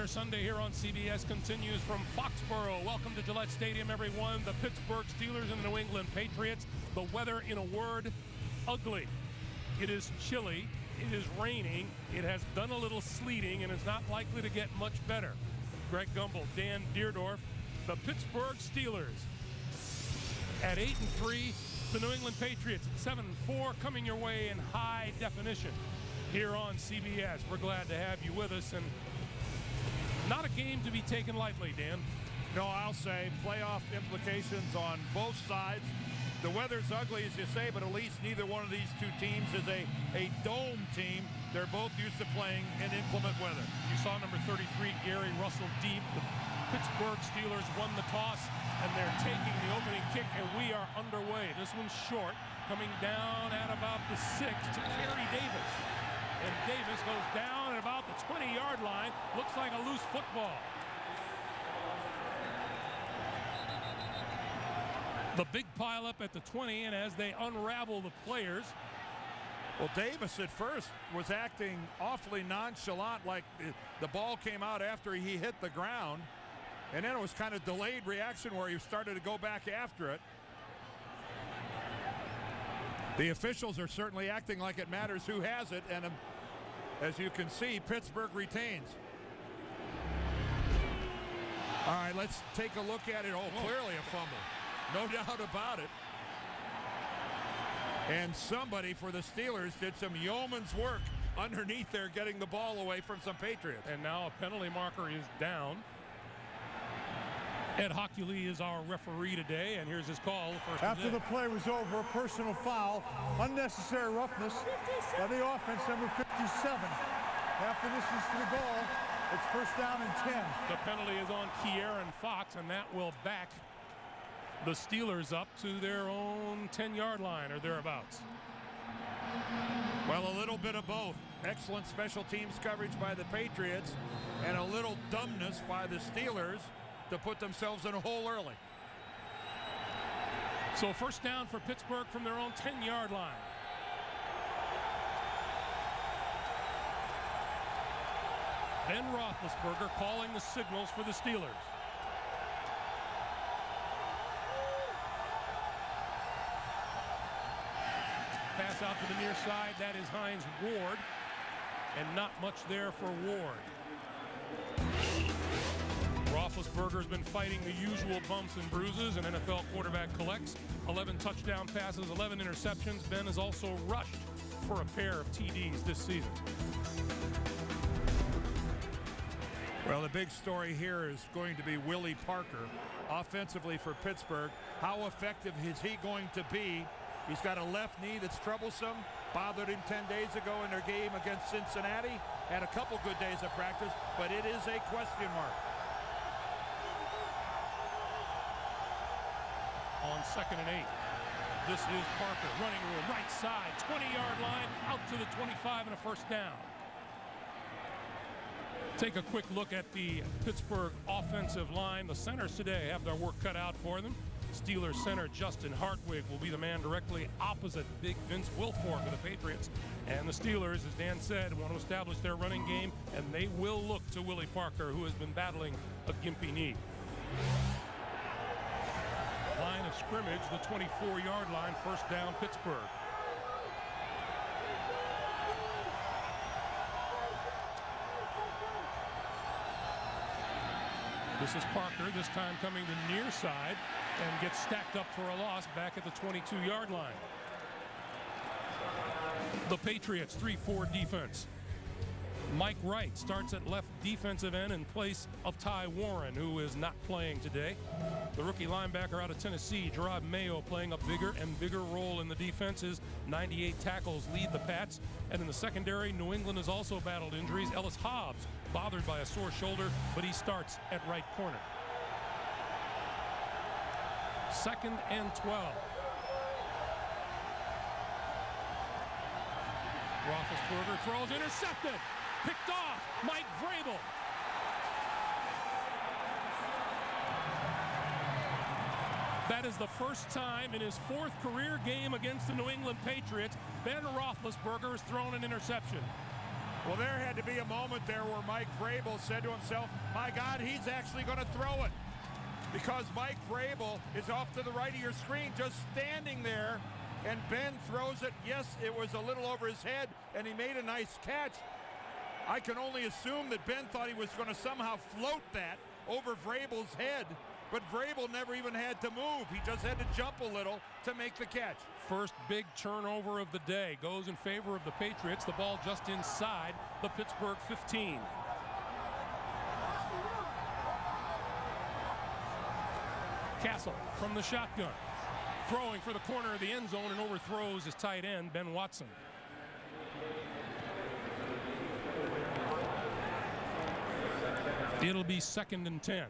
Winter Sunday here on CBS continues from Foxborough. Welcome to Gillette Stadium, everyone. The Pittsburgh Steelers and the New England Patriots. The weather, in a word, ugly. It is chilly. It is raining. It has done a little sleeting, and it's not likely to get much better. Greg Gumbel, Dan Deerdorf, the Pittsburgh Steelers at 8-3. The New England Patriots at 7-4, coming your way in high definition here on CBS. We're glad to have you with us, and not a game to be taken lightly, Dan. No, I'll say playoff implications on both sides. The weather's ugly, as you say, but at least neither one of these two teams is a dome team. They're both used to playing in inclement weather. You saw number 33, Gary Russell deep. The Pittsburgh Steelers won the toss, and they're taking the opening kick, and we are underway. This one's short, coming down at about the 6 to Kerry Davis. And Davis goes down at about the 20-yard line. Looks like a loose football. The big pileup at the 20, and as they unravel the players. Well, Davis at first was acting awfully nonchalant, like the ball came out after he hit the ground. And then it was kind of delayed reaction where he started to go back after it. The officials are certainly acting like it matters who has it, and as you can see, Pittsburgh retains. All right, let's take a look at it. Oh, clearly a fumble. No doubt about it. And somebody for the Steelers did some yeoman's work underneath there getting the ball away from some Patriots. And now a penalty marker is down. Ed Hockley is our referee today, and here's his call. After the play was over, a personal foul, unnecessary roughness by the offense, number 57. After this is to the goal, it's first down and 10. The penalty is on Kieran Fox, and that will back the Steelers up to their own 10-yard line or thereabouts. Well, a little bit of both. Excellent special teams coverage by the Patriots and a little dumbness by the Steelers to put themselves in a hole early. So first down for Pittsburgh from their own 10-yard line. Ben Roethlisberger calling the signals for the Steelers. Pass out to the near side. That is Hines Ward, and not much there for Ward. Roethlisberger's been fighting the usual bumps and bruises an NFL quarterback collects. 11 touchdown passes, 11 interceptions. Ben has also rushed for a pair of TDs this season. Well, the big story here is going to be Willie Parker, offensively for Pittsburgh. How effective is he going to be? He's got a left knee that's troublesome. Bothered him 10 days ago in their game against Cincinnati. Had a couple good days of practice, but it is a question mark. On 2nd and 8. This is Parker, running room, right side, 20-yard line, out to the 25 and a first down. Take a quick look at the Pittsburgh offensive line. The centers today have their work cut out for them. Steelers center Justin Hartwig will be the man directly opposite big Vince Wilfork of the Patriots. And the Steelers, as Dan said, want to establish their running game, and they will look to Willie Parker, who has been battling a gimpy knee. Line of scrimmage, the 24-yard line, first down Pittsburgh. This is Parker, this time coming to near side, and gets stacked up for a loss back at the 22-yard line. The Patriots 3-4 defense. Mike Wright starts at left defensive end in place of Ty Warren, who is not playing today. The rookie linebacker out of Tennessee, Gerard Mayo, playing a bigger and bigger role in the defense. His 98 tackles lead the Pats. And in the secondary, New England has also battled injuries. Ellis Hobbs, bothered by a sore shoulder, but he starts at right corner. 2nd and 12. Roethlisberger throws, intercepted, picked off, Mike Vrabel. That is the first time in his 4th career game against the New England Patriots Ben Roethlisberger has thrown an interception. Well, there had to be a moment there where Mike Vrabel said to himself, my God, he's actually going to throw it. Because Mike Vrabel is off to the right of your screen, just standing there, and Ben throws it. Yes, it was a little over his head, and he made a nice catch. I can only assume that Ben thought he was going to somehow float that over Vrabel's head, but Vrabel never even had to move. He just had to jump a little to make the catch. First big turnover of the day goes in favor of the Patriots. The ball just inside the Pittsburgh 15. Castle from the shotgun, throwing for the corner of the end zone and overthrows his tight end, Ben Watson. It'll be 2nd and 10.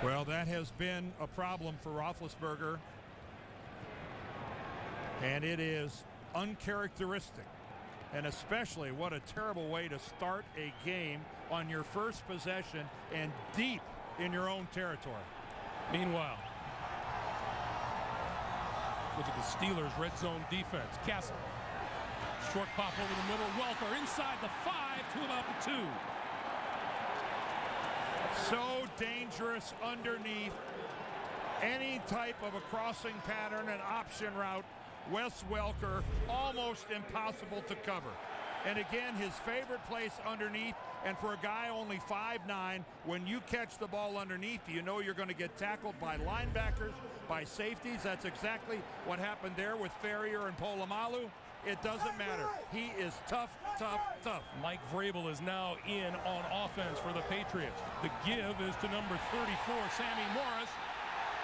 Well, that has been a problem for Roethlisberger, and it is uncharacteristic. And especially what a terrible way to start a game on your first possession and deep in your own territory. Meanwhile, look at the Steelers' red zone defense. Castle, short pop over the middle. Welker inside the 5 to about the 2. So dangerous underneath. Any type of a crossing pattern, an option route, Wes Welker, almost impossible to cover. And again, his favorite place underneath, and for a guy only 5'9", when you catch the ball underneath, you know you're going to get tackled by linebackers, by safeties. That's exactly what happened there with Ferrier and Polamalu. It doesn't matter. He is tough, tough, tough. Mike Vrabel is now in on offense for the Patriots. The give is to number 34, Sammy Morris.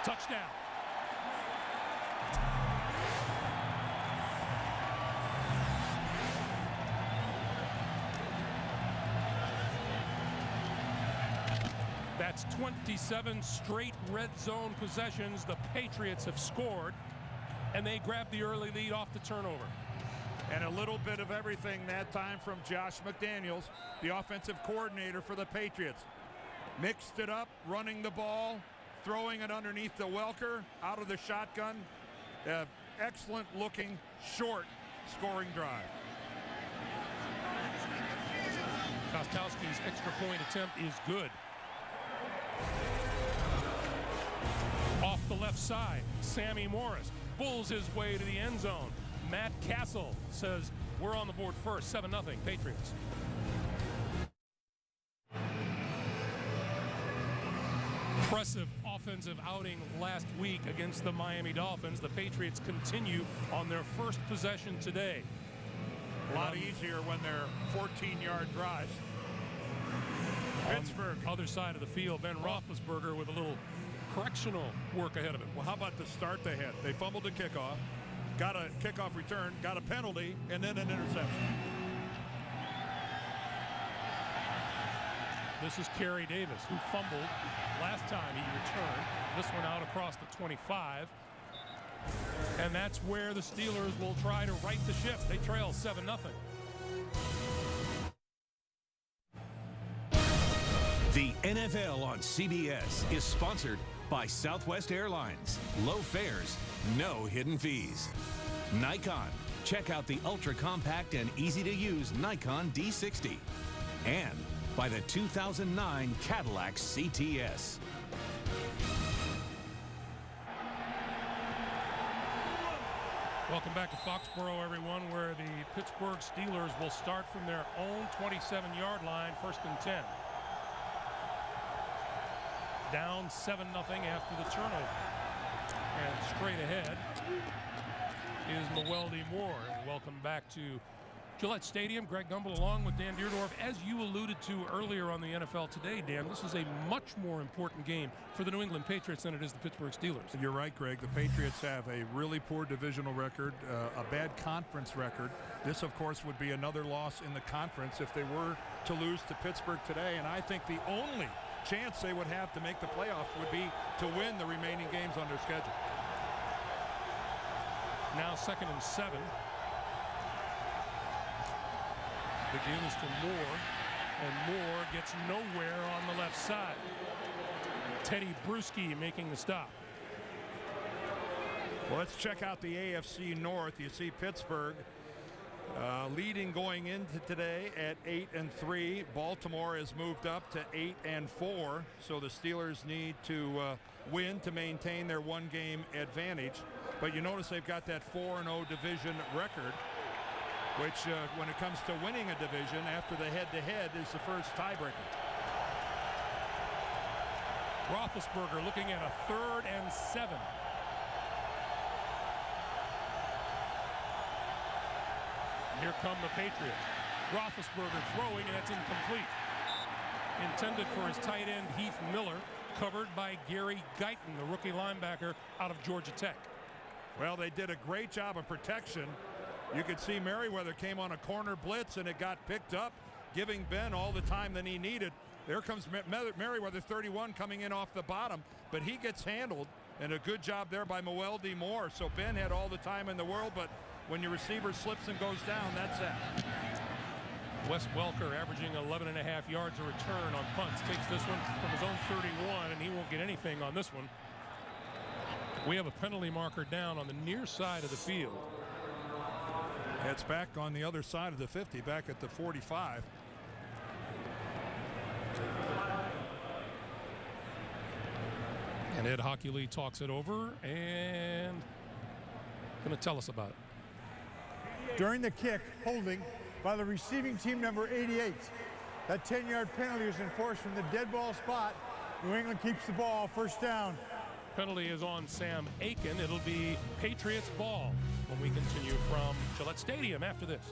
Touchdown. That's 27 straight red zone possessions the Patriots have scored, and they grabbed the early lead off the turnover. And a little bit of everything that time from Josh McDaniels, the offensive coordinator for the Patriots. Mixed it up, running the ball, throwing it underneath the Welker, out of the shotgun. Excellent looking, short scoring drive. Kostkowski's extra point attempt is good. Off the left side, Sammy Morris bulls his way to the end zone. Matt Castle says we're on the board first, 7-0 Patriots. Impressive offensive outing last week against the Miami Dolphins. The Patriots continue on their first possession today. A lot easier when they're 14-yard drives. Pittsburgh. Other side of the field, Ben Roethlisberger with a little correctional work ahead of him. Well, how about the start they had? They fumbled the kickoff, got a kickoff return, got a penalty, and then an interception. This is Kerry Davis, who fumbled last time he returned. This one out across the 25. And that's where the Steelers will try to right the ship. They trail 7-0. The NFL on CBS is sponsored by Southwest Airlines. Low fares, no hidden fees. Nikon. Check out the ultra-compact and easy-to-use Nikon D60. And by the 2009 Cadillac CTS. Welcome back to Foxborough, everyone, where the Pittsburgh Steelers will start from their own 27-yard line, 1st and 10. Down 7-0 after the turnover. And straight ahead is Mewelde Moore. And welcome back to Gillette Stadium. Greg Gumbel along with Dan Deerdorf. As you alluded to earlier on the NFL Today, Dan, this is a much more important game for the New England Patriots than it is the Pittsburgh Steelers. You're right, Greg. The Patriots have a really poor divisional record, a bad conference record. This, of course, would be another loss in the conference if they were to lose to Pittsburgh today. And I think the only chance they would have to make the playoffs would be to win the remaining games on their schedule. Now 2nd and 7. The give is to Moore, and Moore gets nowhere on the left side. Teddy Bruschi making the stop. Well, let's check out the AFC North. You see Pittsburgh leading going into today at 8-3. Baltimore has moved up to 8-4. So the Steelers need to win to maintain their one-game advantage. But you notice they've got that 4-0 division record, which when it comes to winning a division after the head-to-head is the first tiebreaker. Roethlisberger looking at a 3rd and 7. Here come the Patriots. Roethlisberger throwing, and that's incomplete. Intended for his tight end, Heath Miller, covered by Gary Guyton, the rookie linebacker out of Georgia Tech. Well, they did a great job of protection. You could see Merriweather came on a corner blitz, and it got picked up, giving Ben all the time that he needed. There comes Merriweather, 31, coming in off the bottom, but he gets handled, and a good job there by Moelde Moore. So Ben had all the time in the world, but when your receiver slips and goes down, that's that. Wes Welker averaging 11.5 yards a return on punts. Takes this one from his own 31, and he won't get anything on this one. We have a penalty marker down on the near side of the field. It's back on the other side of the 50, back at the 45. And Ed Hockley talks it over and going to tell us about it. During the kick, holding by the receiving team number 88. That 10-yard penalty is enforced from the dead ball spot. New England keeps the ball, first down. Penalty is on Sam Aiken. It'll be Patriots ball when we continue from Gillette Stadium after this.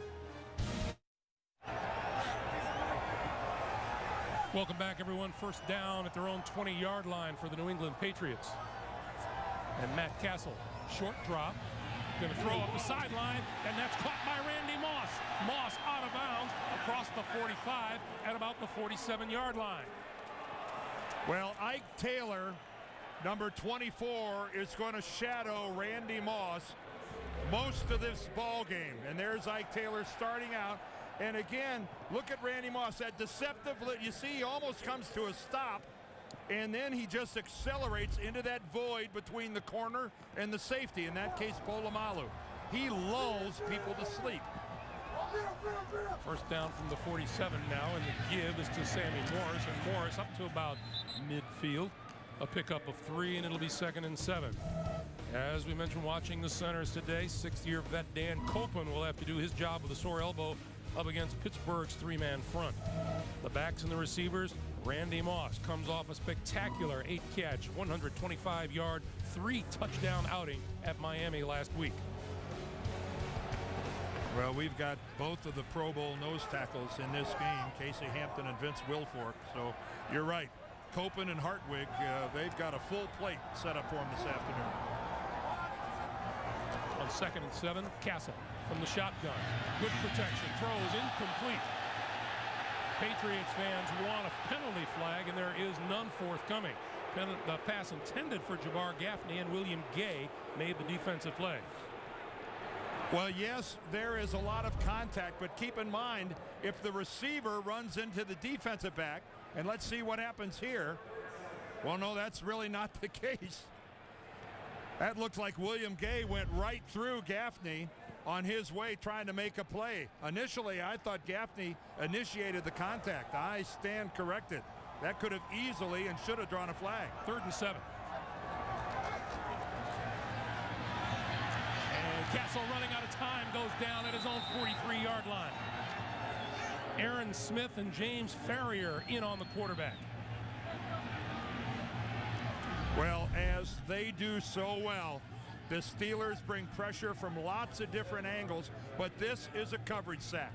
Welcome back, everyone. First down at their own 20-yard line for the New England Patriots. And Matt Castle, short drop. Going to throw up the sideline, and that's caught by Randy Moss. Moss out of bounds across the 45 at about the 47-yard line. Well, Ike Taylor, number 24, is going to shadow Randy Moss most of this ball game. And there's Ike Taylor starting out. And again, look at Randy Moss. That deceptive, you see, he almost comes to a stop. And then he just accelerates into that void between the corner and the safety, in that case, Polamalu. He lulls people to sleep. First down from the 47 now, and the give is to Sammy Morris. And Morris up to about midfield. A pickup of 3, and it'll be 2nd and 7. As we mentioned, watching the centers today, 6th-year vet Dan Copeland will have to do his job with a sore elbow up against Pittsburgh's 3-man front. The backs and the receivers, Randy Moss comes off a spectacular 8-catch, 125-yard, 3-touchdown outing at Miami last week. Well, we've got both of the Pro Bowl nose tackles in this game, Casey Hampton and Vince Wilfork. So you're right. Copeland and Hartwig, they've got a full plate set up for them this afternoon. On 2nd and 7, Castle from the shotgun. Good protection. Throws incomplete. Patriots fans want a penalty flag, and there is none forthcoming. The pass intended for Jabbar Gaffney, and William Gay made the defensive play. Well, yes, there is a lot of contact, but keep in mind, if the receiver runs into the defensive back, and let's see what happens here. Well, no, that's really not the case. That looked like William Gay went right through Gaffney on his way trying to make a play. Initially, I thought Gaffney initiated the contact. I stand corrected. That could have easily and should have drawn a flag. 3rd and 7. And Castle, running out of time, goes down at his own 43-yard line. Aaron Smith and James Farrier in on the quarterback. Well, as they do so well, the Steelers bring pressure from lots of different angles, but this is a coverage sack.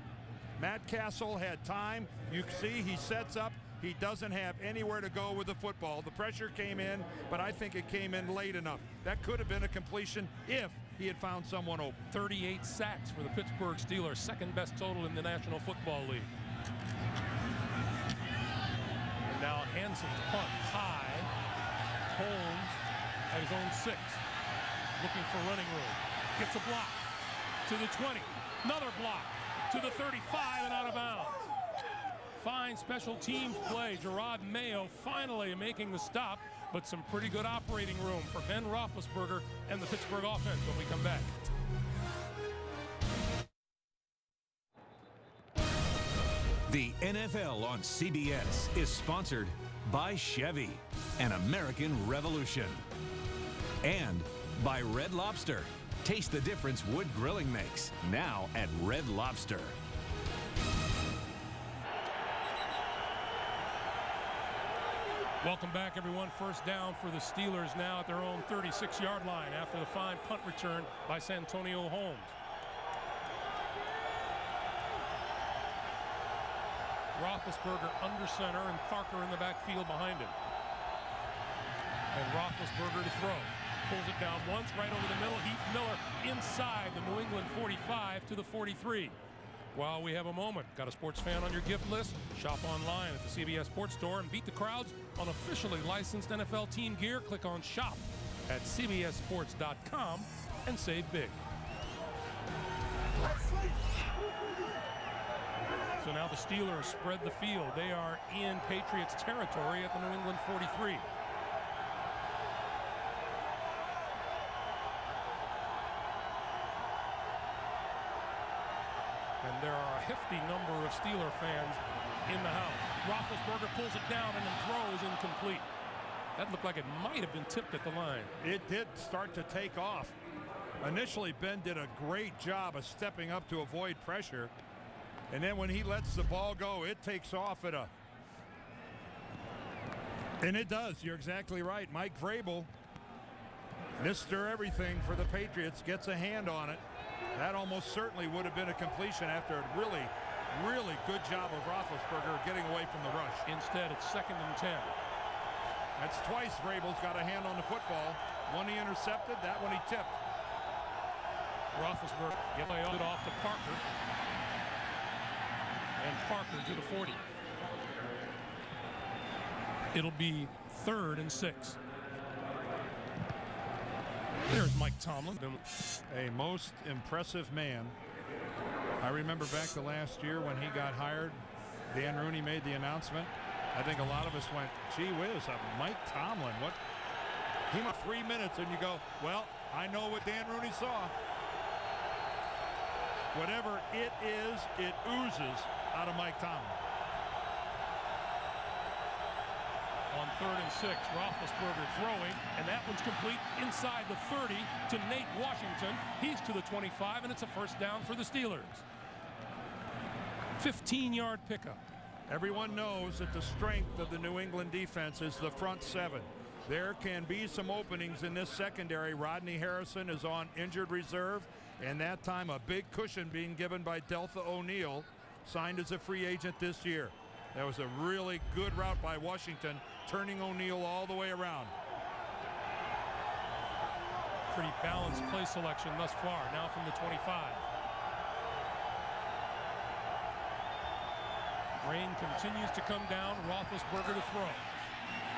Matt Castle had time. You see he sets up. He doesn't have anywhere to go with the football. The pressure came in, but I think it came in late enough. That could have been a completion if he had found someone open. 38 sacks for the Pittsburgh Steelers, 2nd best total in the National Football League. And now Hansen punt high. Holmes at his own 6. Looking for running room. Gets a block to the 20. Another block to the 35 and out of bounds. fine special teams play. Gerard Mayo finally making the stop, but some pretty good operating room for Ben Roethlisberger and the Pittsburgh offense when we come back. The NFL on CBS is sponsored by Chevy, an American revolution, and by Red Lobster. Taste the difference wood grilling makes, now at Red Lobster. Welcome back, everyone. First down for the Steelers now at their own 36-yard line after the fine punt return by Santonio Holmes. Roethlisberger under center and Parker in the backfield behind him. And Roethlisberger to throw. Pulls it down once, right over the middle. Heath Miller inside the New England 45 to the 43. While we have a moment, got a sports fan on your gift list? Shop online at the CBS Sports Store and beat the crowds on officially licensed NFL team gear. Click on Shop at cbssports.com and save big. So now the Steelers spread the field. They are in Patriots territory at the New England 43. And there are a hefty number of Steeler fans in the house. Roethlisberger pulls it down and then throws incomplete. That looked like it might have been tipped at the line. It did start to take off. Initially, Ben did a great job of stepping up to avoid pressure. And then when he lets the ball go, it takes off at a... And it does. You're exactly right. Mike Vrabel, Mr. Everything for the Patriots, gets a hand on it. That almost certainly would have been a completion after a really, really good job of Roethlisberger getting away from the rush. Instead, it's 2nd and 10. That's twice Vrabel's got a hand on the football. One he intercepted, that one he tipped. Roethlisberger gets it off to Parker. And Parker to the 40. It'll be 3rd and 6. There's Mike Tomlin. A most impressive man. I remember back to last year when he got hired. Dan Rooney made the announcement. I think a lot of us went, gee whiz, Mike Tomlin. What? He went 3 minutes and you go, well, I know what Dan Rooney saw. Whatever it is, it oozes out of Mike Tomlin. On 3rd and 6, Roethlisberger throwing, and that one's complete inside the 30 to Nate Washington. He's to the 25, and it's a first down for the Steelers. 15-yard pickup. Everyone knows that the strength of the New England defense is the front 7. There can be some openings in this secondary. Rodney Harrison is on injured reserve, and that time a big cushion being given by Deltha O'Neal, signed as a free agent this year. That was a really good route by Washington, turning O'Neal all the way around. Pretty balanced play selection thus far. Now from the 25. Rain continues to come down. Roethlisberger to throw.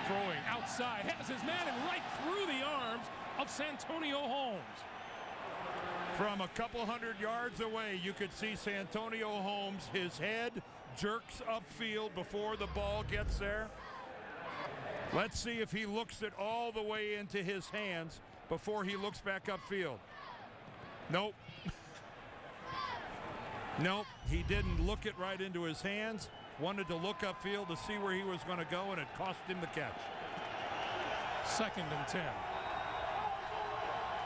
Throwing outside, has his man and right through the arms of Santonio Holmes. From a couple hundred yards away, you could see Santonio Holmes. His head jerks upfield before the ball gets there. Let's see if he looks it all the way into his hands before he looks back upfield. Nope. Nope, he didn't look it right into his hands. Wanted to look upfield to see where he was going to go, and it cost him the catch. 2nd and 10.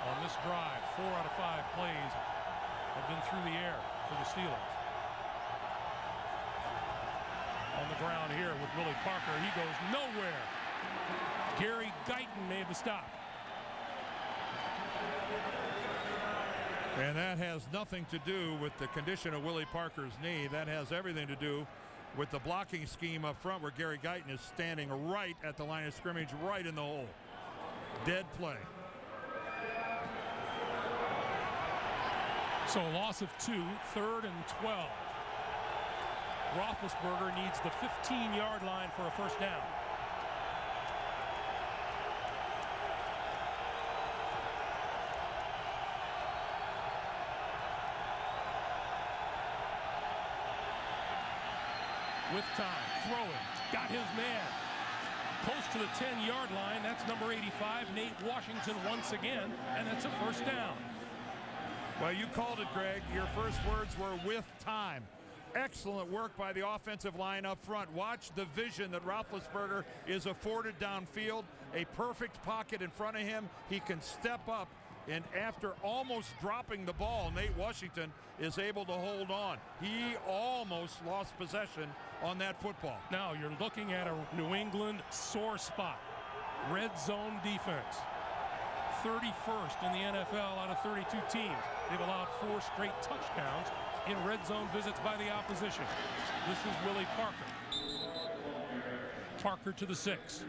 On this drive, 4 out of 5 plays have been through the air for the Steelers. On the ground here with Willie Parker, he goes nowhere. Gary Guyton made the stop. And that has nothing to do with the condition of Willie Parker's knee. That has everything to do with the blocking scheme up front, where Gary Guyton is standing right at the line of scrimmage, right in the hole. Dead play. So a loss of 2, 3rd and 12. Roethlisberger needs the 15-yard line for a first down. with time, throwing, got his man. Close to the 10-yard line. That's number 85, Nate Washington once again, and that's a first down. Well, you called it, Greg. Your first words were with time. Excellent work by the offensive line up front. Watch the vision that Roethlisberger is afforded downfield. A perfect pocket in front of him. He can step up, and after almost dropping the ball, Nate Washington is able to hold on. He almost lost possession on that football. Now you're looking at a New England sore spot. Red zone defense. 31st in the NFL out of 32 teams. They've allowed 4 straight touchdowns in red zone visits by the opposition. This is Willie Parker. Parker to the 6.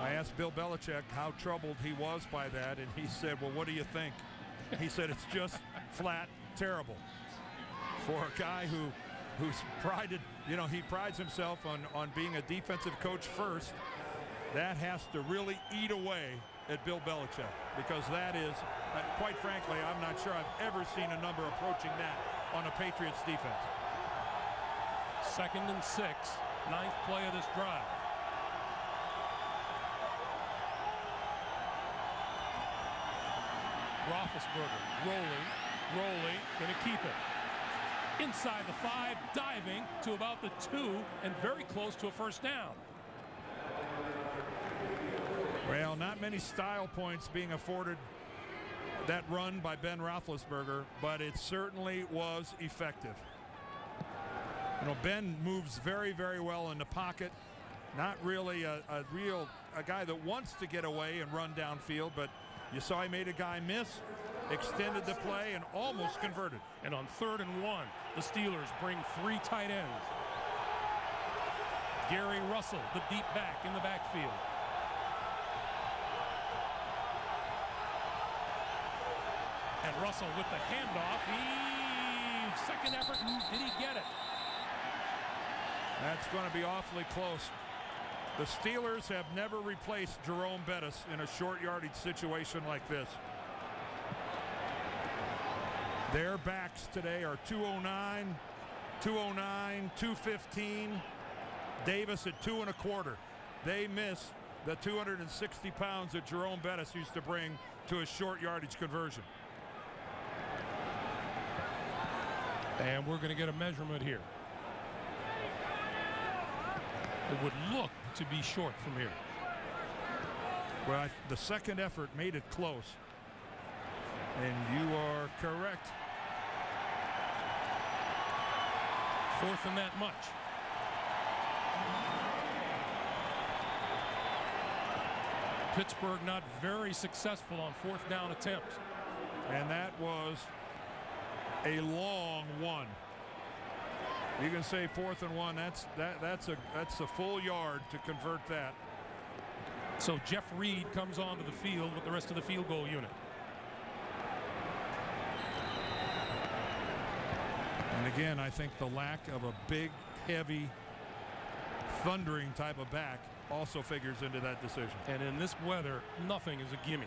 I asked Bill Belichick how troubled he was by that, and he said, well, what do you think? He said it's just flat terrible. For a guy who's prided, he prides himself on being a defensive coach first, that has to really eat away at Bill Belichick, because that is, quite frankly, I'm not sure I've ever seen a number approaching that on a Patriots defense. 2nd and 6, 9th play of this drive. Roethlisberger rolling, gonna keep it. Inside the 5, diving to about the 2, and very close to a first down. Well, not many style points being afforded that run by Ben Roethlisberger, but it certainly was effective. Ben moves very, very well in the pocket. Not really a guy that wants to get away and run downfield, but you saw he made a guy miss, extended the play, and almost converted. And on 3rd and 1, the Steelers bring 3 tight ends. Gary Russell, the deep back in the backfield. And Russell with the handoff. Second effort, did he get it? That's going to be awfully close. The Steelers have never replaced Jerome Bettis in a short yardage situation like this. Their backs today are 209, 209, 215. Davis at 2 1/4. They miss the 260 pounds that Jerome Bettis used to bring to a short yardage conversion. And we're going to get a measurement here. It would look to be short from here. Well, the second effort made it close. And you are correct. 4th and that much. Pittsburgh not very successful on 4th down attempts. And that was a long one. You can say 4th and 1. That's a full yard to convert that. So Jeff Reed comes onto the field with the rest of the field goal unit. And again, I think the lack of a big, heavy, thundering type of back also figures into that decision. And in this weather, nothing is a gimme.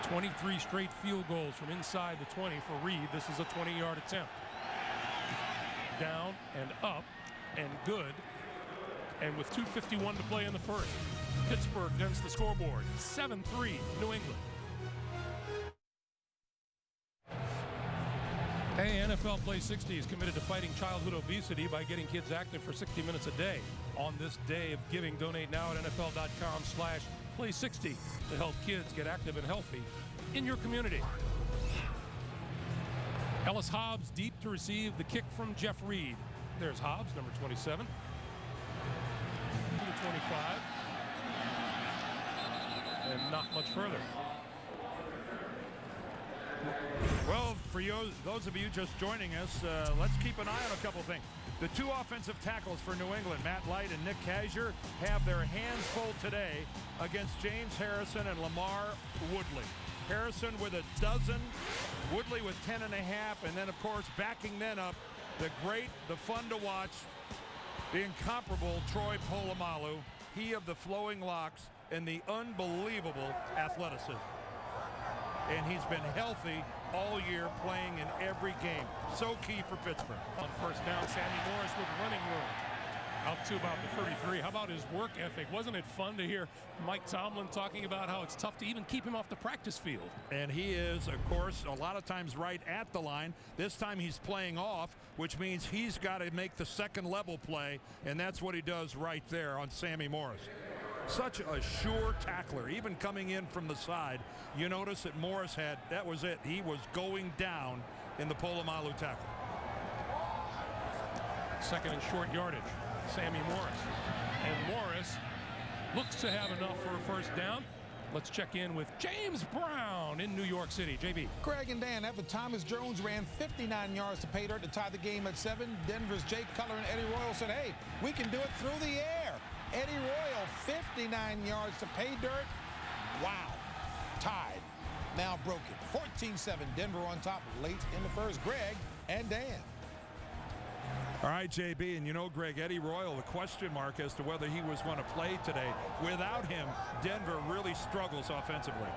23 straight field goals from inside the 20 for Reed. This is a 20-yard attempt. Down and up and good. And with 2:51 to play in the first, Pittsburgh dents the scoreboard. 7-3 New England. Hey, NFL Play 60 is committed to fighting childhood obesity by getting kids active for 60 minutes a day. On this day of giving, donate now at NFL.com/Play60 to help kids get active and healthy in your community. Ellis Hobbs deep to receive the kick from Jeff Reed. There's Hobbs, number 27. To the 25. And not much further. Well, for you, those of you just joining us, let's keep an eye on a couple things. The 2 offensive tackles for New England, Matt Light and Nick Kasier, have their hands full today against James Harrison and Lamar Woodley. Harrison with 12, Woodley with 10.5, and then, of course, backing them up, the great, the fun to watch, the incomparable Troy Polamalu, he of the flowing locks and the unbelievable athleticism. And he's been healthy all year, playing in every game. So key for Pittsburgh. On first down, Sammy Morris with running room. Out to about the 33. How about his work ethic? Wasn't it fun to hear Mike Tomlin talking about how it's tough to even keep him off the practice field? And he is, of course, a lot of times right at the line. This time he's playing off, which means he's got to make the second level play, and that's what he does right there on Sammy Morris. Such a sure tackler, even coming in from the side. You notice that Morris had, that was it. He was going down in the Polamalu tackle. Second and short yardage. Sammy Morris. And Morris looks to have enough for a first down. Let's check in with James Brown in New York City. JB. Greg and Dan, after Thomas Jones ran 59 yards to pay dirt to tie the game at 7, Denver's Jake Cutler and Eddie Royal said, hey, we can do it through the air. Eddie Royal, 59 yards to pay dirt. Wow. Tied. Now broken. 14-7. Denver on top late in the first. Greg and Dan. All right, JB, and you know, Greg, Eddie Royal, the question mark as to whether he was going to play today. Without him, Denver really struggles offensively.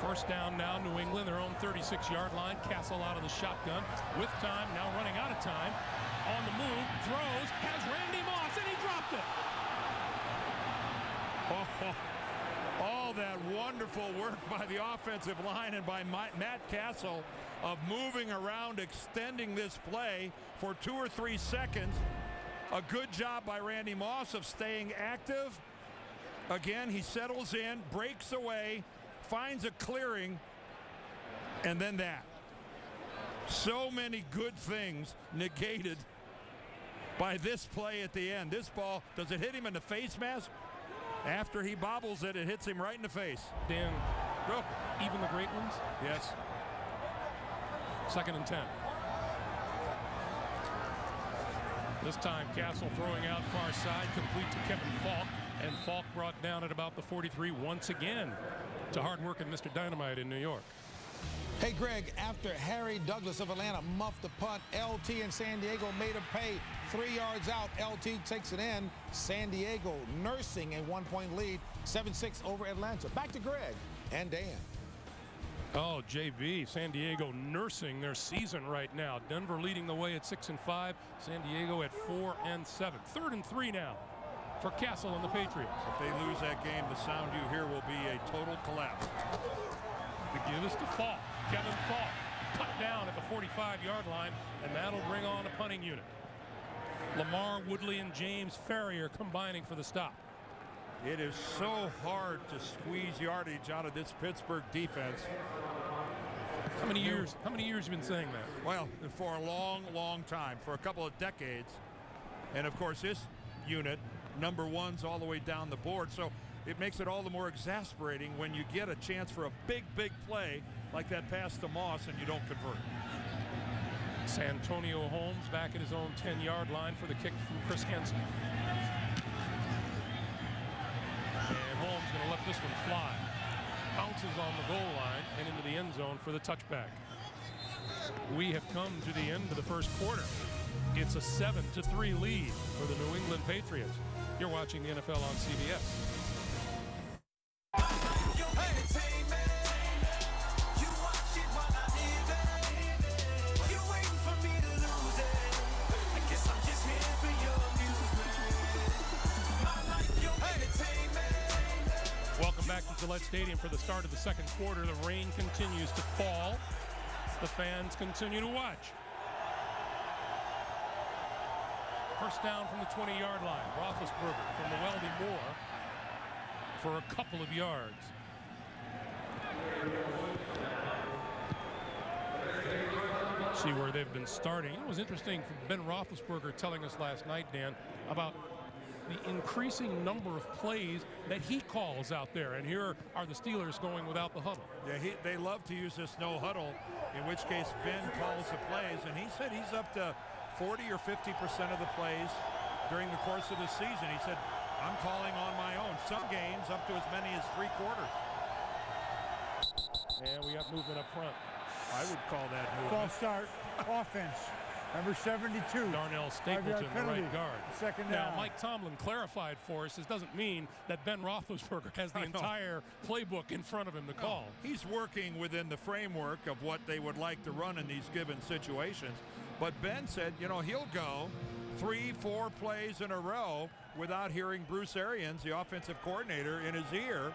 First down now, New England, their own 36-yard line. Castle out of the shotgun with time, now running out of time. On the move, throws, has Randy Moss, and he dropped it. All that wonderful work by the offensive line and by Matt Castle of moving around, extending this play for 2 or 3 seconds. A good job by Randy Moss of staying active. Again, he settles in, breaks away, finds a clearing, and then that. So many good things negated by this play at the end. This ball, does it hit him in the face mask? After he bobbles it, it hits him right in the face. Dan, even the great ones? Yes. Second and 10. This time Castle throwing out far side, complete to Kevin Falk, and Falk brought down at about the 43 once again to hard-working Mr. Dynamite in New York. Hey, Greg, after Harry Douglas of Atlanta muffed the punt, LT in San Diego made him pay. 3 yards out, LT takes it in. San Diego nursing a 1-point lead, 7-6 over Atlanta. Back to Greg and Dan. Oh, JB, San Diego nursing their season right now. Denver leading the way at 6-5. San Diego at 4-7. 3rd and 3 now for Castle and the Patriots. If they lose that game, the sound you hear will be a total collapse. To give us to Falk. Kevin Falk cut down at the 45-yard line, and that'll bring on a punting unit. Lamar Woodley and James Ferrier combining for the stop. It is so hard to squeeze yardage out of this Pittsburgh defense. How many years have you been saying that? Well, for a long, long time, for a couple of decades. And of course, this unit, number 1's all the way down the board. So it makes it all the more exasperating when you get a chance for a big, big play like that pass to Moss and you don't convert. Santonio Holmes back at his own 10-yard line for the kick from Chris Henson. And Holmes going to let this one fly. Bounces on the goal line and into the end zone for the touchback. We have come to the end of the first quarter. It's a 7-3 lead for the New England Patriots. You're watching the NFL on CBS. Back to Gillette Stadium for the start of the second quarter. The rain continues to fall. The fans continue to watch. First down from the 20-yard line. Roethlisberger from the Weldy Moore for a couple of yards. See where they've been starting. It was interesting for Ben Roethlisberger telling us last night, Dan, about the increasing number of plays that he calls out there. And here are the Steelers going without the huddle. Yeah, they love to use this no huddle, in which case Ben calls the plays. And he said he's up to 40 or 50% of the plays during the course of the season. He said, I'm calling on my own. Some games up to as many as 3 quarters. And we got movement up front. I would call that movement. False start, offense. Number 72. Darnell 5-yard Stapleton, the penalty. right guard. Second Now, down. Mike Tomlin clarified for us, this doesn't mean that Ben Roethlisberger has the entire playbook in front of him to call. He's working within the framework of what they would like to run in these given situations. But Ben said, you know, he'll go 3-4 plays in a row without hearing Bruce Arians, the offensive coordinator, in his ear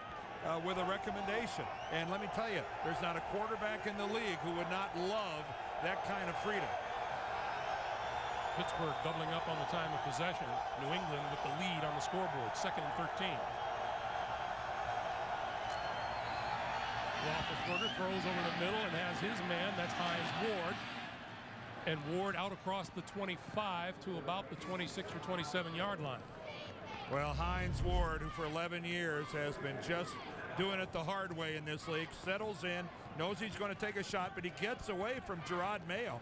with a recommendation. And let me tell you, there's not a quarterback in the league who would not love that kind of freedom. Pittsburgh doubling up on the time of possession. New England with the lead on the scoreboard, 2nd and 13. Roethlisberger throws over the middle and has his man, that's Hines Ward. And Ward out across the 25 to about the 26 or 27-yard line. Well, Hines Ward, who for 11 years has been just doing it the hard way in this league, settles in, knows he's going to take a shot, but he gets away from Gerard Mayo.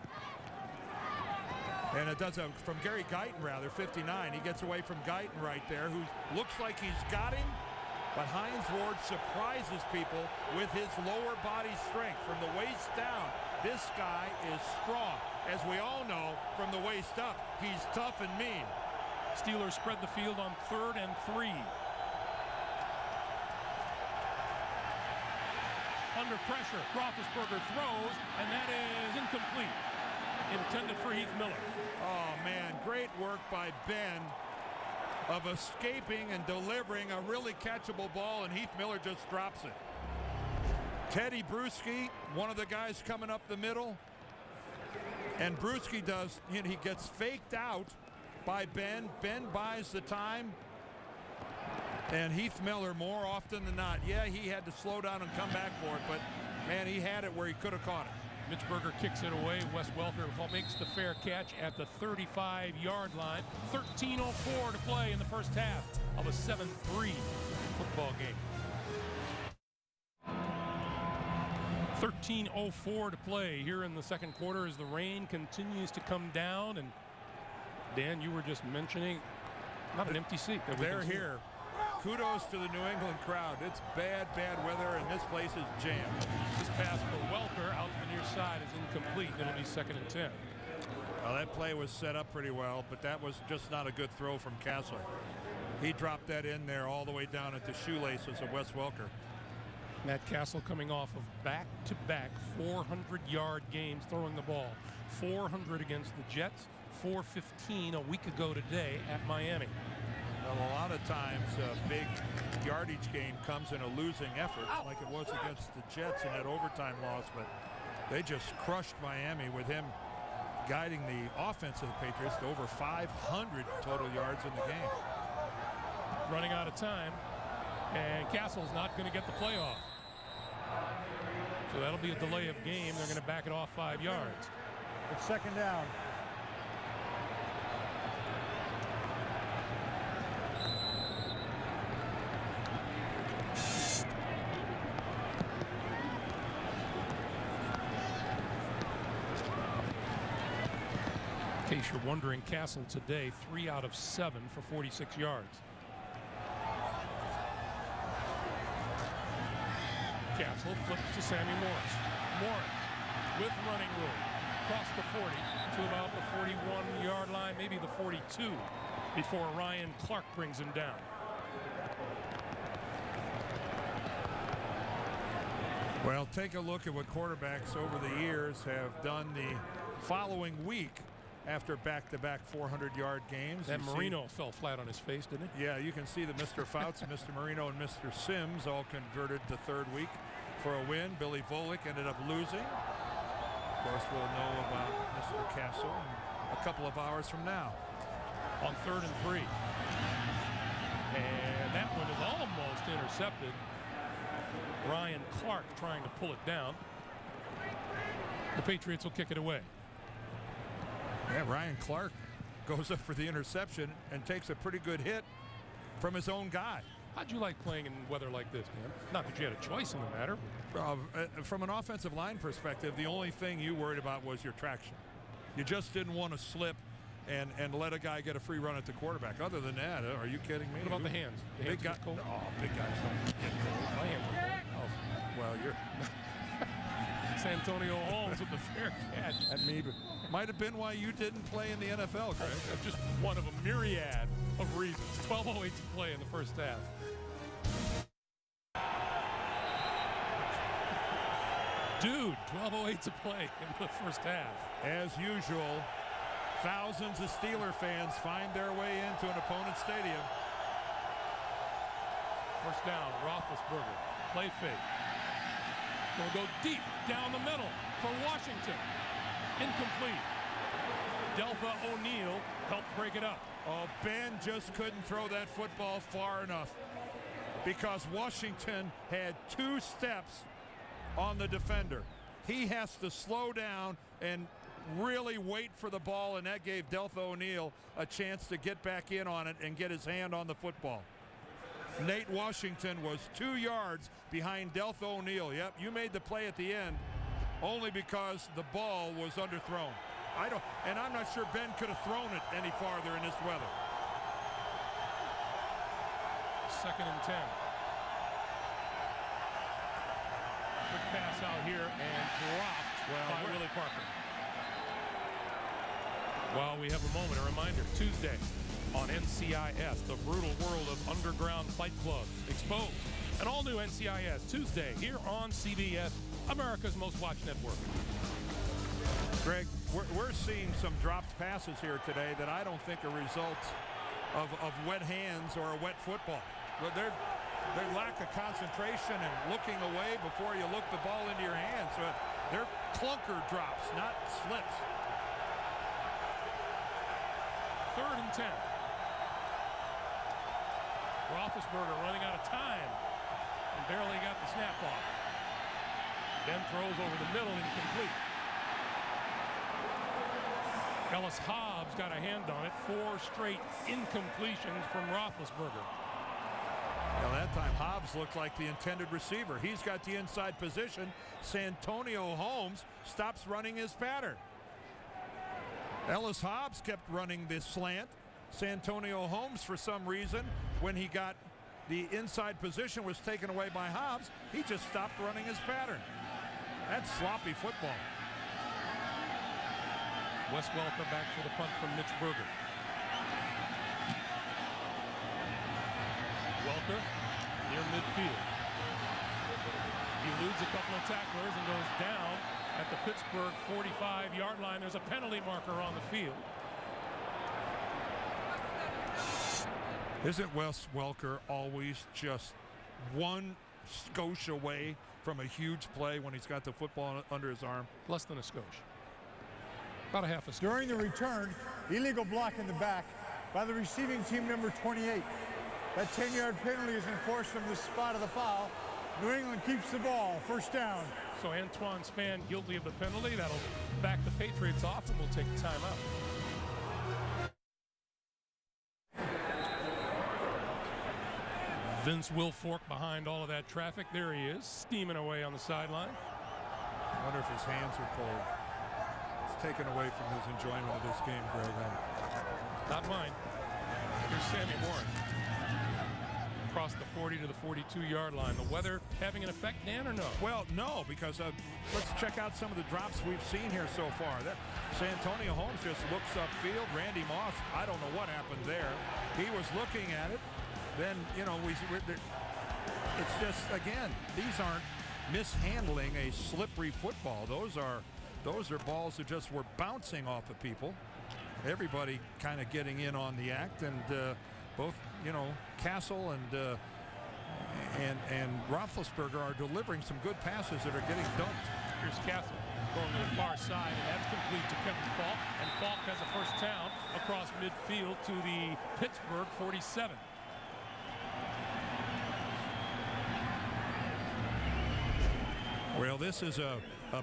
And it does from Gary Guyton, rather, 59. He gets away from Guyton right there, who looks like he's got him. But Hines Ward surprises people with his lower body strength from the waist down. This guy is strong. As we all know, from the waist up, he's tough and mean. Steelers spread the field on 3rd and 3. Under pressure, Roethlisberger throws, and that is incomplete. Intended for Heath Miller. Oh, man, great work by Ben of escaping and delivering a really catchable ball, and Heath Miller just drops it. Teddy Bruschi, one of the guys coming up the middle, and Bruschi does, you know, he gets faked out by Ben. Ben buys the time, and Heath Miller, more often than not, yeah, he had to slow down and come back for it, but man, he had it where he could have caught it. Mitch Berger kicks it away. Wes Welker makes the fair catch at the 35-yard line. 13:04 to play in the first half of a 7-3 football game. 13:04 to play here in the second quarter as the rain continues to come down. And Dan, you were just mentioning not an empty seat. They're here. Kudos to the New England crowd. It's bad weather, and this place is jammed. This pass for Welker out to the near side is incomplete. It'll be 2nd and 10. Well, that play was set up pretty well, but that was just not a good throw from Castle. He dropped that in there all the way down at the shoelaces of Wes Welker. Matt Castle coming off of back-to-back 400-yard games throwing the ball. 400 against the Jets, 415 a week ago today at Miami. Well, a lot of times a big yardage gain comes in a losing effort, like it was against the Jets in that overtime loss, but they just crushed Miami with him guiding the offense of the Patriots to over 500 total yards in the game. Running out of time, and Castle's not going to get the play off. So that'll be a delay of game. They're going to back it off 5 yards. It's 2nd down. In case you're wondering, Castle today 3 out of 7 for 46 yards. Castle flips to Sammy Morris. Morris with running room. Across the 40 to about the 41-yard line, maybe the 42, before Ryan Clark brings him down. Well, take a look at what quarterbacks over the years have done the following week after back-to-back 400-yard games. That Marino fell flat on his face, didn't it? Yeah, you can see that Mr. Fouts, Mr. Marino, and Mr. Sims all converted the 3rd week for a win. Billy Volek ended up losing. Of course, we'll know about Mr. Castle in a couple of hours from now. On 3rd and 3. And that one is almost intercepted. Ryan Clark trying to pull it down. The Patriots will kick it away. Yeah, Ryan Clark goes up for the interception and takes a pretty good hit from his own guy. How'd you like playing in weather like this, Dan? Not that you had a choice in the matter. From an offensive line perspective, the only thing you worried about was your traction. You just didn't want to slip and let a guy get a free run at the quarterback. Other than that, are you kidding me? What about the hands? The hands Big guy, get cold? oh, big guys don't get cold. My hands are cold. Oh, well, you're Santonio Holmes with the fair catch. That might have been why you didn't play in the NFL, Greg. Just one of a myriad of reasons. 12:08 to play in the first half. Dude, 12:08 to play in the first half. As usual, thousands of Steeler fans find their way into an opponent's stadium. First down, Roethlisberger. Play fake. Gonna go deep down the middle for Washington. Incomplete. Deltha O'Neal helped break it up. Oh, Ben just couldn't throw that football far enough because Washington had 2 steps on the defender. He has to slow down and really wait for the ball, and that gave Deltha O'Neal a chance to get back in on it and get his hand on the football. Nate Washington was 2 yards behind Deltha O'Neal. Yep, you made the play at the end only because the ball was underthrown. I'm not sure Ben could have thrown it any farther in this weather. 2nd and 10. Quick pass out here and dropped by Willie Parker. While we have a moment, a reminder, Tuesday on NCIS, the brutal world of underground fight clubs exposed. An all-new NCIS Tuesday here on CBS, America's most watched network. Greg, we're seeing some dropped passes here today that I don't think are results of wet hands or a wet football. But their lack of concentration and looking away before you look the ball into your hands. So they're clunker drops, not slips. 3rd and 10. Roethlisberger running out of time and barely got the snap off. Ben throws over the middle, incomplete. Ellis Hobbs got a hand on it. 4 straight incompletions from Roethlisberger. Well, that time Hobbs looked like the intended receiver. He's got the inside position. Santonio Holmes stops running his pattern. Ellis Hobbs kept running this slant. Santonio Holmes, for some reason, when he got the inside position was taken away by Hobbs, he just stopped running his pattern. That's sloppy football. Wes Welker back for the punt from Mitch Berger. Welker near midfield. He eludes a couple of tacklers and goes down at the Pittsburgh 45-yard line. There's a penalty marker on the field. Isn't Wes Welker always just one skosh away from a huge play when he's got the football under his arm? Less than a skosh. About a half a skosh. During the return, illegal block in the back by the receiving team number 28. That 10-yard penalty is enforced from the spot of the foul. New England keeps the ball. First down. So Antoine Spann guilty of the penalty. That'll back the Patriots off, and we'll take the timeout. Vince Wilfork behind all of that traffic. There he is, steaming away on the sideline. I wonder if his hands are cold. It's taken away from his enjoyment of this game, Greg. Not mine. Here's Sammy Warren. Across the 40 to the 42-yard line. The weather having an effect, Dan, or no? Well, no, because let's check out some of the drops we've seen here so far. Santonio Holmes just looks upfield. Randy Moss, I don't know what happened there. He was looking at it. Then, you know, it's just, again, these aren't mishandling a slippery football. Those are balls that just were bouncing off of people. Everybody kind of getting in on the act, and both, you know, Castle and Roethlisberger are delivering some good passes that are getting dumped. Here's Castle going to the far side, and that's complete to Kevin Falk, and Falk has a first down across midfield to the Pittsburgh 47. Well, this is a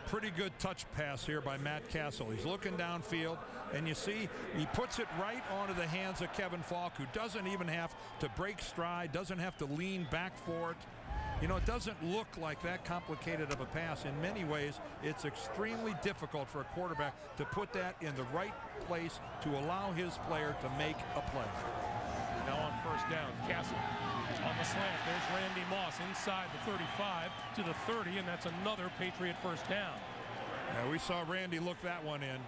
pretty good touch pass here by Matt Castle. He's looking downfield, and you see he puts it right onto the hands of Kevin Falk, who doesn't even have to break stride, doesn't have to lean back for it. You know, it doesn't look like that complicated of a pass. In many ways, it's extremely difficult for a quarterback to put that in the right place to allow his player to make a play. Now on first down. Castle on the slant. There's Randy Moss inside the 35 to the 30, and that's another Patriot first down. Yeah, we saw Randy look that one in.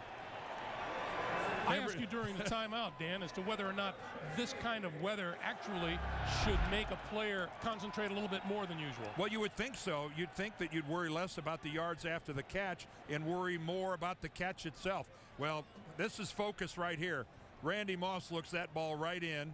I asked you during the timeout, Dan, as to whether or not this kind of weather actually should make a player concentrate a little bit more than usual. Well, you would think so. You'd think that you'd worry less about the yards after the catch and worry more about the catch itself. Well, this is focus right here. Randy Moss looks that ball right in.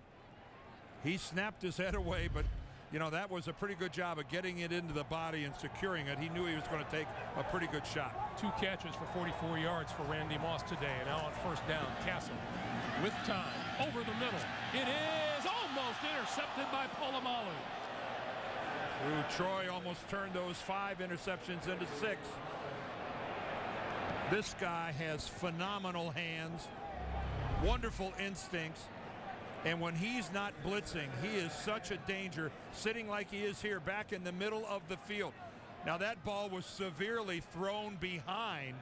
He snapped his head away, but you know, that was a pretty good job of getting it into the body and securing it. He knew he was going to take a pretty good shot. 2 catches for 44 yards for Randy Moss today. And now on first down, Castle with time over the middle. It is almost intercepted by Polamalu. Ooh, Troy almost turned those 5 interceptions into 6. This guy has phenomenal hands, wonderful instincts. And when he's not blitzing, he is such a danger, sitting like he is here back in the middle of the field. Now that ball was severely thrown behind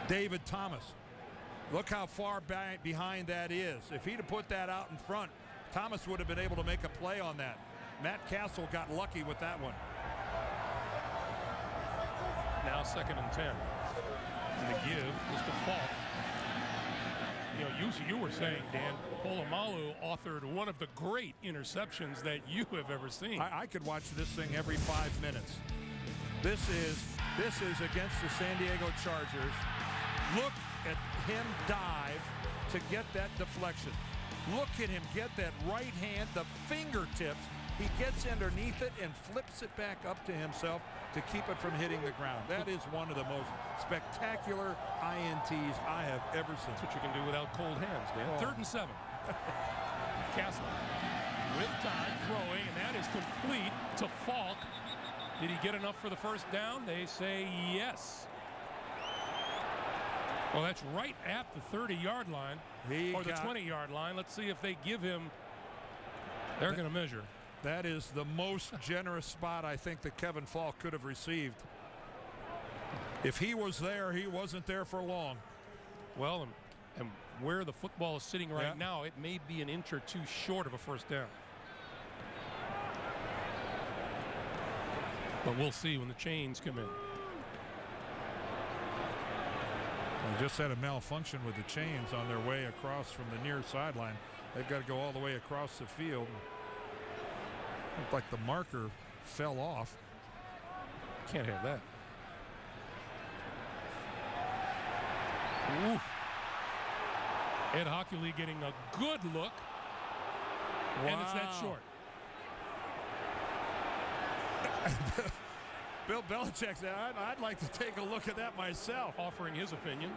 David Thomas. Look how far back behind that is. If he'd have put that out in front, Thomas would have been able to make a play on that. Matt Castle got lucky with that one. Now 2nd and 10. And the give is to Falk. You know, you were saying, Dan, Polamalu authored one of the great interceptions that you have ever seen. I could watch this thing every 5 minutes. This is against the San Diego Chargers. Look at him dive to get that deflection. Look at him get that right hand, the fingertips. He gets underneath it and flips it back up to himself to keep it from hitting the ground. That is one of the most spectacular INTs I have ever seen. That's what you can do without cold hands, Dan. Oh. 3rd and 7. Castle with time throwing, and that is complete to Falk. Did he get enough for the first down? They say yes. Well, that's right at the 30-yard line or the 20-yard line. Let's see if they give him. They're going to measure. That is the most generous spot I think that Kevin Falk could have received. If he was there, he wasn't there for long. Well, and where the football is sitting right now, it may be an inch or 2 short of a first down. But we'll see when the chains come in. They just had a malfunction with the chains on their way across from the near sideline. They've got to go all the way across the field. Looked like the marker fell off. Can't have that. Ooh. Ed Hockley getting a good look. Wow. And it's that short. Bill Belichick said, I'd like to take a look at that myself. Offering his opinion.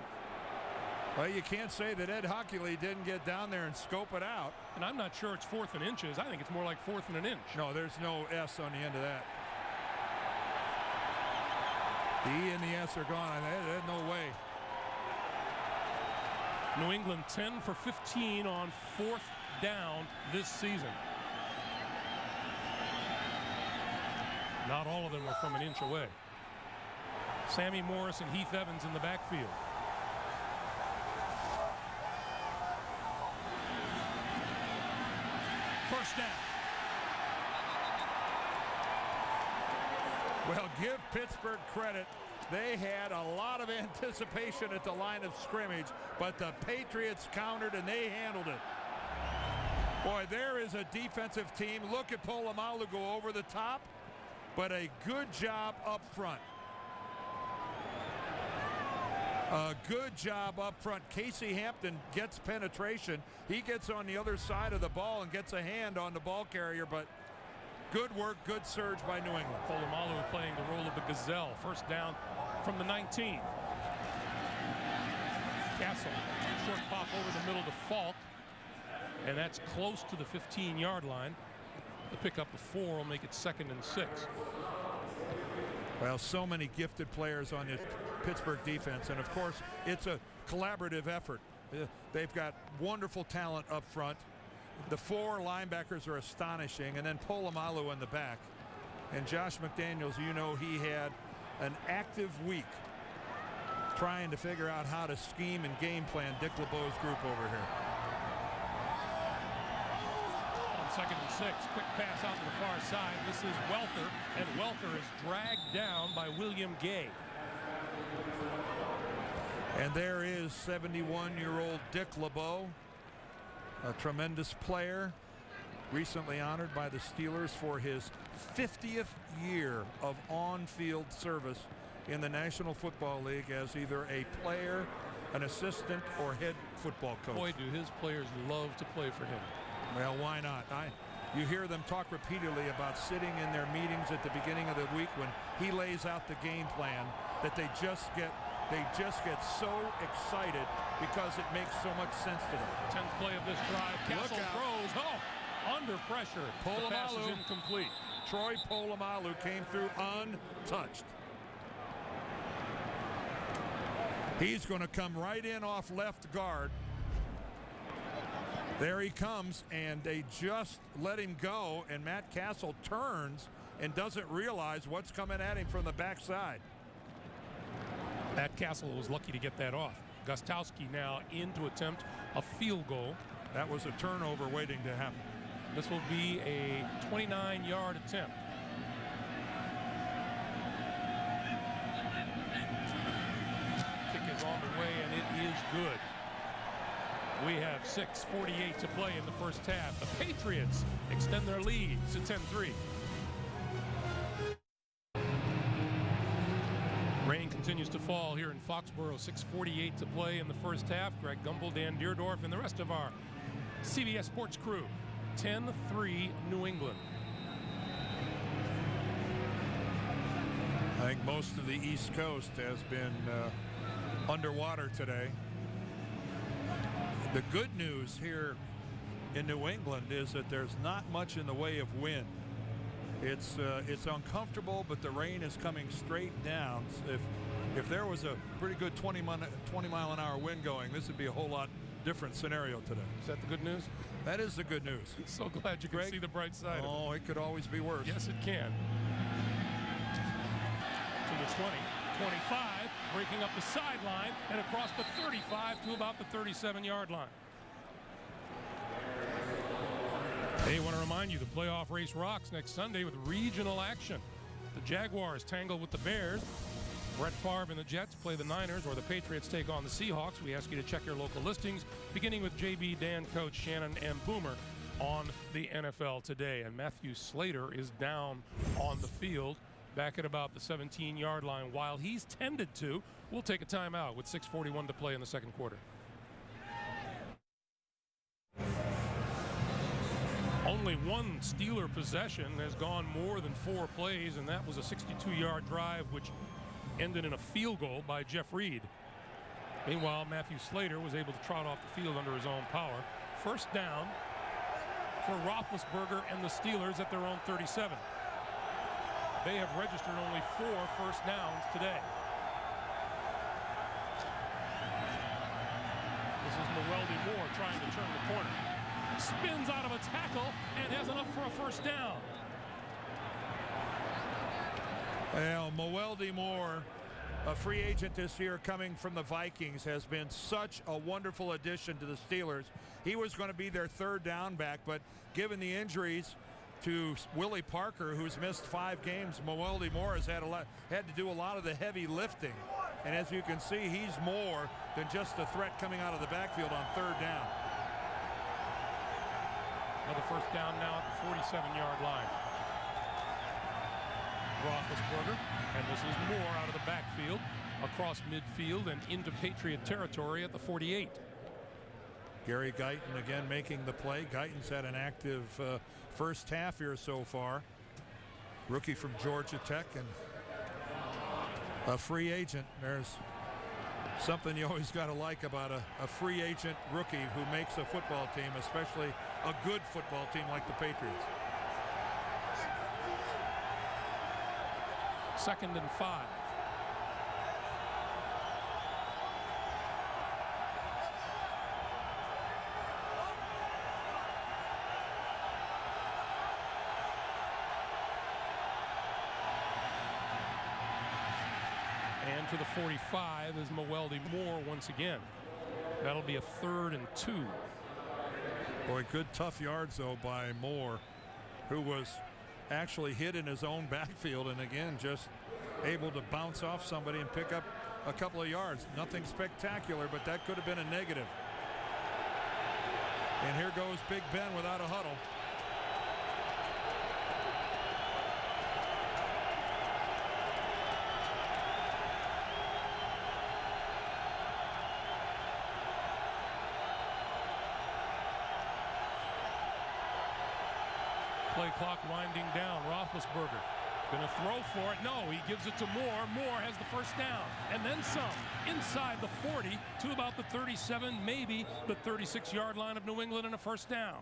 Well, you can't say that Ed Hockley didn't get down there and scope it out. And I'm not sure it's 4th and inches. I think it's more like 4th and an inch. No, there's no S on the end of that. The E and the S are gone. There's no way. New England 10 for 15 on 4th down this season. Not all of them were from an inch away. Sammy Morris and Heath Evans in the backfield. First down. Well, give Pittsburgh credit. They had a lot of anticipation at the line of scrimmage, but the Patriots countered and they handled it. Boy, there is a defensive team. Look at Polamalu go over the top, but a good job up front. A good job up front. Casey Hampton gets penetration. He gets on the other side of the ball and gets a hand on the ball carrier, but good work, good surge by New England. Polamalu playing the role of the gazelle. First down from the 19. Castle, short pop over the middle to Falk, and that's close to the 15-yard line. The pickup of 4 will make it 2nd and 6. Well, so many gifted players on this Pittsburgh defense, and of course it's a collaborative effort. They've got wonderful talent up front. The 4 linebackers are astonishing, and then Polamalu in the back. And Josh McDaniels, you know, he had an active week trying to figure out how to scheme and game plan Dick LeBeau's group over here. 2nd and 6. Quick pass out to the far side. This is Welker, and Welker is dragged down by William Gay. And there is 71-year-old Dick LeBeau, a tremendous player, recently honored by the Steelers for his 50th year of on-field service in the National Football League as either a player, an assistant, or head football coach. Boy, do his players love to play for him. Well, why not? You hear them talk repeatedly about sitting in their meetings at the beginning of the week when he lays out the game plan, that they just get so excited because it makes so much sense to them. 10th play of this drive. Castle throws. Oh, under pressure. The pass is incomplete. Troy Polamalu came through untouched. He's going to come right in off left guard. There he comes, and they just let him go, and Matt Castle turns and doesn't realize what's coming at him from the backside. Matt Castle was lucky to get that off. Gostowski now in to attempt a field goal. That was a turnover waiting to happen. This will be a 29-yard attempt. Kick is on the way, and it is good. We have 6:48 to play in the first half. The Patriots extend their lead to 10-3. Rain continues to fall here in Foxborough. 6:48 to play in the first half. Greg Gumbel, Dan Deerdorf, and the rest of our CBS Sports crew. 10-3 New England. I think most of the East Coast has been underwater today. The good news here in New England is that there's not much in the way of wind. It's uncomfortable, but the rain is coming straight down. If there was a pretty good 20-mile-an-hour wind going, this would be a whole lot different scenario today. Is that the good news? That is the good news. So glad you can see the bright side. Oh, it could always be worse. Yes, it can. To the 20, 25, breaking up the sideline and across the 35 to about the 37-yard line. Hey, I want to remind you, the playoff race rocks next Sunday with regional action. The Jaguars tangle with the Bears. Brett Favre and the Jets play the Niners, or the Patriots take on the Seahawks. We ask you to check your local listings, beginning with JB, Dan, Coach, Shannon, and Boomer on the NFL Today. And Matthew Slater is down on the field, back at about the 17-yard line. While he's tended to, we'll take a timeout with 6:41 to play in the second quarter. Only one Steeler possession has gone more than 4 plays, and that was a 62-yard drive, which ended in a field goal by Jeff Reed. Meanwhile, Matthew Slater was able to trot off the field under his own power. First down for Roethlisberger and the Steelers at their own 37. They have registered only 4 first downs today. This is Mewelde Moore trying to turn the corner. Spins out of a tackle and has enough for a first down. Well, Mewelde Moore, a free agent this year coming from the Vikings, has been such a wonderful addition to the Steelers. He was going to be their third down back, but given the injuries to Willie Parker, who's missed 5 games, Mewelde Moore has had to do a lot of the heavy lifting. And as you can see, he's more than just a threat coming out of the backfield on third down. Another first down now at the 47-yard line. Roethlisberger, and this is Moore out of the backfield, across midfield and into Patriot territory at the 48. Gary Guyton again making the play. Guyton's had an active first half here so far. Rookie from Georgia Tech and a free agent. There's something you always got to like about a free agent rookie who makes a football team, especially a good football team like the Patriots. 2nd and 5. And to the 45 is Mewelde Moore once again. That'll be a 3rd and 2. Boy, good tough yards, though, by Moore, who was actually hit in his own backfield and, again, just able to bounce off somebody and pick up a couple of yards. Nothing spectacular, but that could have been a negative. And here goes Big Ben without a huddle. Play clock winding down. Roethlisberger going to throw for it. No, he gives it to Moore. Moore has the first down and then some inside the 40 to about the 37, maybe the 36-yard line of New England, and a first down.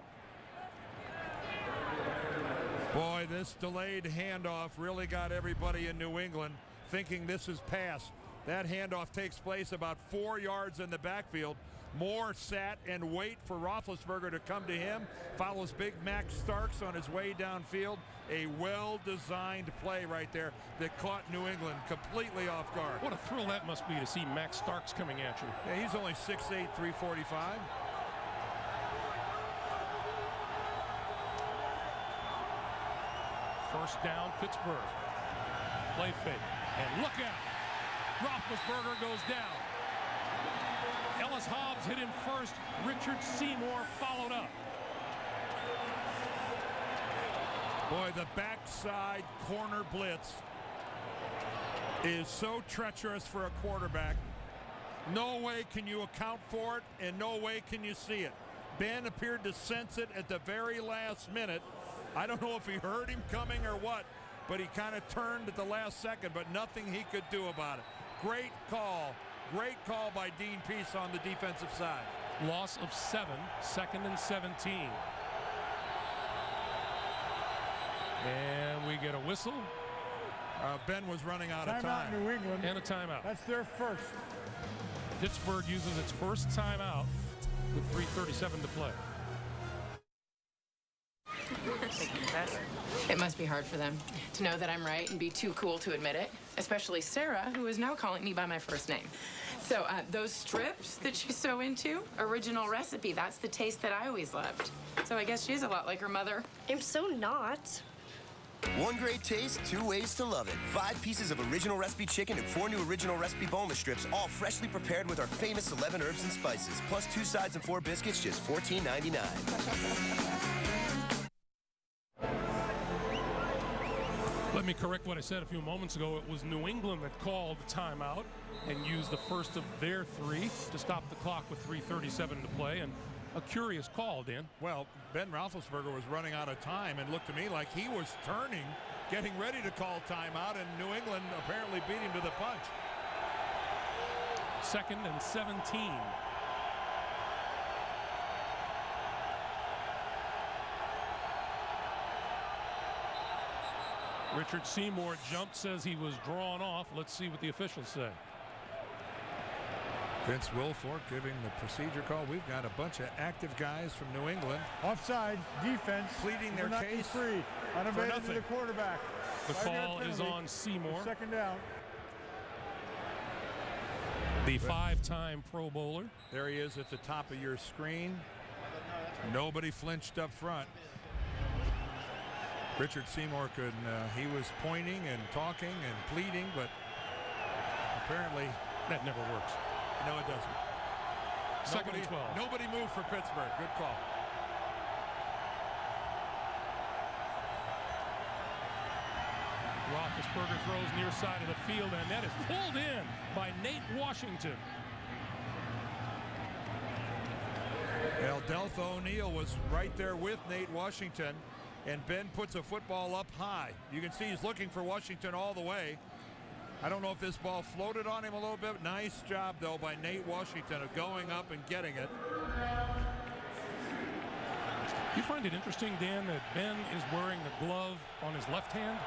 Boy, this delayed handoff really got everybody in New England thinking this is pass. That handoff takes place about 4 yards in the backfield. Moore sat and wait for Roethlisberger to come to him. Follows Big Mac Starks on his way downfield. A well-designed play right there that caught New England completely off guard. What a thrill that must be to see Max Starks coming at you. Yeah, he's only 6'8", 345. First down, Pittsburgh. Play fake. And look out. Roethlisberger goes down. Ellis Hobbs hit him first. Richard Seymour followed up. Boy, the backside corner blitz is so treacherous for a quarterback. No way can you account for it, and no way can you see it. Ben appeared to sense it at the very last minute. I don't know if he heard him coming or what, but he kind of turned at the last second, but nothing he could do about it. Great call. Great call by Dean Peace on the defensive side. Loss of 7, 2nd and 17. And we get a whistle. Ben was running out of time. Timeout, New England. And a timeout. That's their first. Pittsburgh uses its first timeout with 3:37 to play. It must be hard for them to know that I'm right and be too cool to admit it, especially Sarah, who is now calling me by my first name. So those strips that she's so into, original recipe, that's the taste that I always loved. So I guess she's a lot like her mother. I'm so not. One great taste, 2 ways to love it. 5 pieces of original recipe chicken and 4 new original recipe boneless strips, all freshly prepared with our famous 11 herbs and spices, plus 2 sides and 4 biscuits, just $14.99. Let me correct what I said a few moments ago. It was New England that called the timeout and used the first of their 3 to stop the clock with 3:37 to play. And a curious call, Dan. Well, Ben Roethlisberger was running out of time and looked to me like he was turning, getting ready to call timeout, and New England apparently beat him to the punch. 2nd and 17. Richard Seymour jumped, says he was drawn off. Let's see what the officials say. Vince Wilfork giving the procedure call. We've got a bunch of active guys from New England. Offside, defense. Pleading their case free. Unavailable to the quarterback. The call is on Seymour. Second down. The 5-time Pro Bowler. There he is at the top of your screen. Nobody flinched up front. Richard Seymour could, he was pointing and talking and pleading, but apparently that never works. No, it doesn't. 2nd and 12. Nobody moved for Pittsburgh. Good call. Roethlisberger throws near side of the field, and that is pulled in by Nate Washington. Well, Deltha O'Neal was right there with Nate Washington, and Ben puts a football up high. You can see he's looking for Washington all the way. I don't know if this ball floated on him a little bit. Nice job, though, by Nate Washington of going up and getting it. You find it interesting, Dan, that Ben is wearing the glove on his left hand?